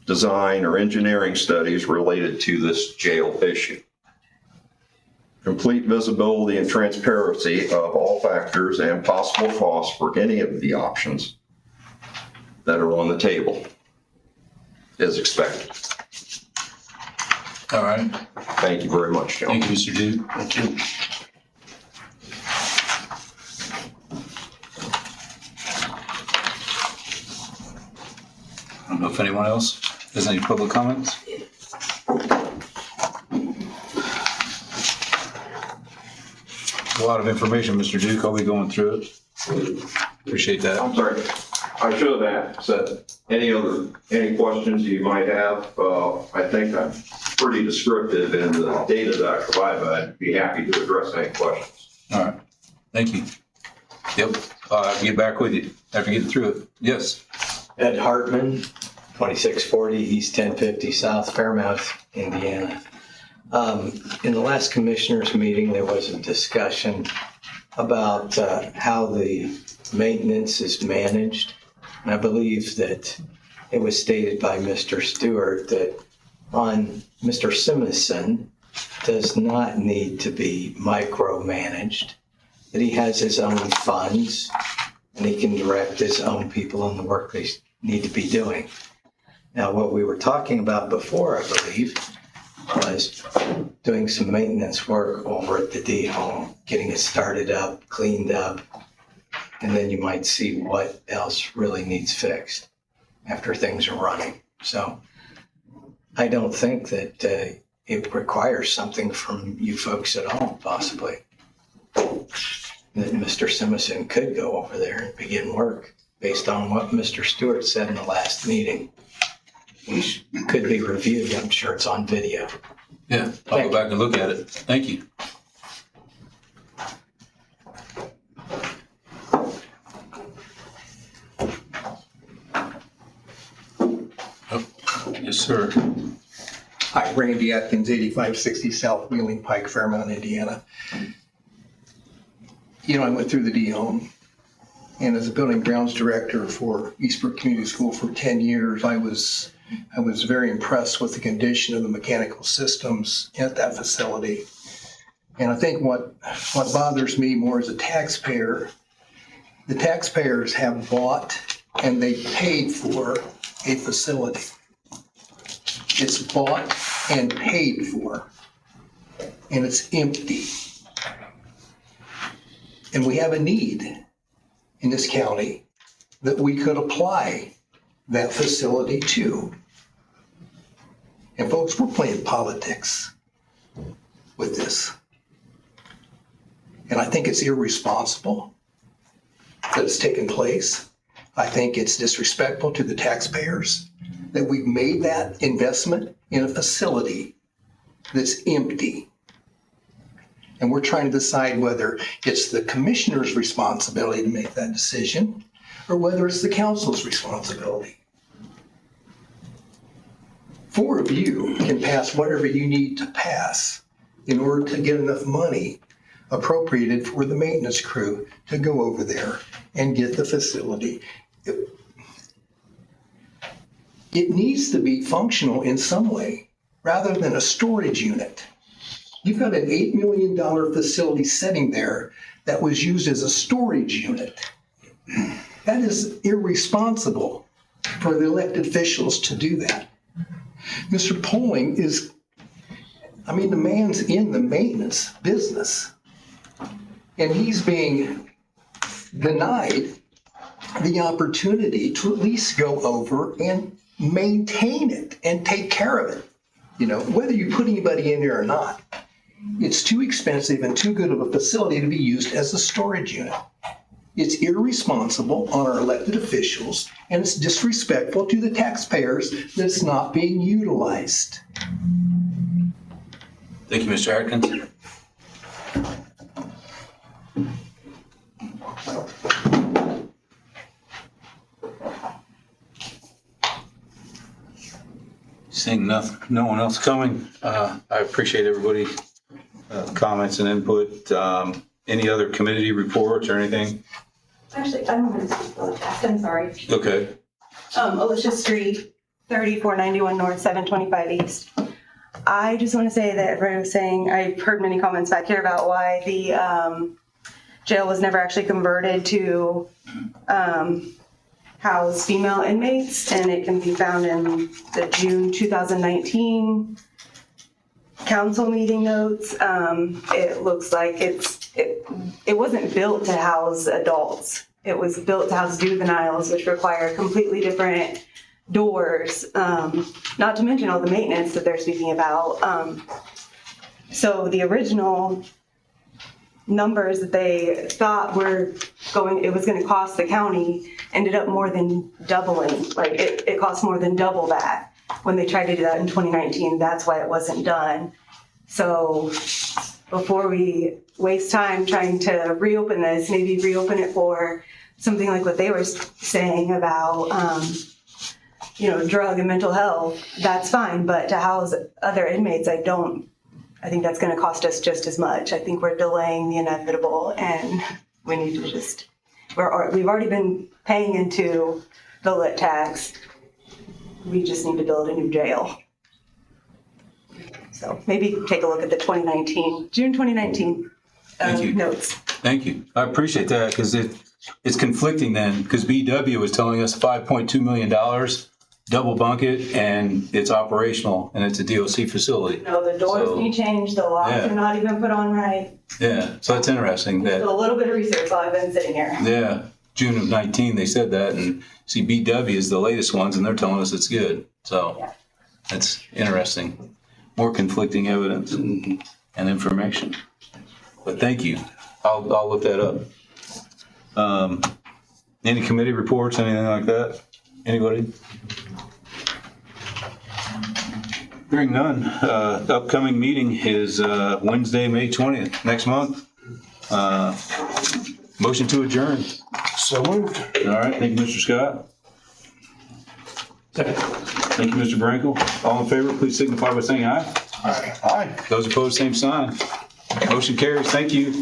design or engineering studies related to this jail issue. Complete visibility and transparency of all factors and possible costs for any of the options that are on the table is expected. All right. Thank you very much, John. Thank you, Mr. Duke. Thank you. I don't know if anyone else has any public comments. A lot of information, Mr. Duke. I'll be going through it. Appreciate that. I'm sorry. I should have said any questions you might have. I think I'm pretty descriptive in the data that I provide, but I'd be happy to address any questions. All right. Thank you. Yep. I'll get back with you after getting through it. Yes. Ed Hartman, 2640 East 1050 South Fairmount, Indiana. In the last commissioners meeting, there was a discussion about how the maintenance is managed. And I believe that it was stated by Mr. Stewart that Mr. Simonson does not need to be micromanaged, that he has his own funds and he can direct his own people on the work they need to be doing. Now, what we were talking about before, I believe, was doing some maintenance work over at the D home, getting it started up, cleaned up, and then you might see what else really needs fixed after things are running. So I don't think that it requires something from you folks at all, possibly. That Mr. Simonson could go over there and begin work based on what Mr. Stewart said in the last meeting. Which could be reviewed. I'm sure it's on video. Yeah, I'll go back and look at it. Thank you. Oh, yes, sir. Hi, Randy Atkins, 8560 South Wheeling Pike, Fairmount, Indiana. You know, I went through the D home And as a building grounds director for Eastbrook Community School for 10 years, I was very impressed with the condition of the mechanical systems at that facility. And I think what bothers me more as a taxpayer, the taxpayers have bought and they paid for a facility. It's bought and paid for, and it's empty. And we have a need in this county that we could apply that facility to. And folks, we're playing politics with this. And I think it's irresponsible that it's taken place. I think it's disrespectful to the taxpayers that we've made that investment in a facility that's empty. And we're trying to decide whether it's the commissioner's responsibility to make that decision or whether it's the council's responsibility. 4 of you can pass whatever you need to pass in order to get enough money appropriated for the maintenance crew to go over there and get the facility. It needs to be functional in some way rather than a storage unit. You've got an $8 million facility sitting there that was used as a storage unit. That is irresponsible for the elected officials to do that. Mr. Poling the man's in the maintenance business, and he's being denied the opportunity to at least go over and maintain it and take care of it. You know, whether you put anybody in there or not, it's too expensive and too good of a facility to be used as a storage unit. It's irresponsible on our elected officials, and it's disrespectful to the taxpayers that it's not being utilized. Thank you, Mr. Atkins. Seeing no one else coming, I appreciate everybody's comments and input. Any other committee reports or anything? Actually, I don't want to speak really fast. I'm sorry. Okay. Alicia Street, 3491 North, 725 East. I just want to say that everyone was saying, I've heard many comments back here about why the jail was never actually converted to house female inmates, and it can be found in the June 2019 council meeting notes. It looks like it wasn't built to house adults. It was built to house juveniles, which require completely different doors, not to mention all the maintenance that they're speaking about. So the original numbers that they thought it was going to cost the county ended up more than doubling. Like it cost more than double that when they tried to do that in 2019. That's why it wasn't done. So before we waste time trying to reopen this, maybe reopen it for something like what they were saying about, drug and mental health, that's fine. But to house other inmates, I think that's going to cost us just as much. I think we're delaying the inevitable, and we need to we've already been paying into the lit tax. We just need to build a new jail. So maybe take a look at the June 2019 notes. Thank you. I appreciate that because it's conflicting then, because BW was telling us $5.2 million, double bunk it, and it's operational, and it's a DOC facility. No, the doors need changed, the locks are not even put on right. Yeah, so that's interesting. That So a little bit of research while I've been sitting here. Yeah, June of 19, they said that, and see, BW is the latest ones, and they're telling us it's good. So that's interesting. More conflicting evidence and information. But thank you. I'll look that up. Any committee reports, anything like that? Anybody? Hearing none. The upcoming meeting is Wednesday, May 20th, next month. Motion to adjourn. So moved. All right, thank you, Mr. Scott. Second. Thank you, Mr. Brankel. All in favor, please signify by saying aye. Aye. Aye. Those opposed, same sign. Motion carries. Thank you.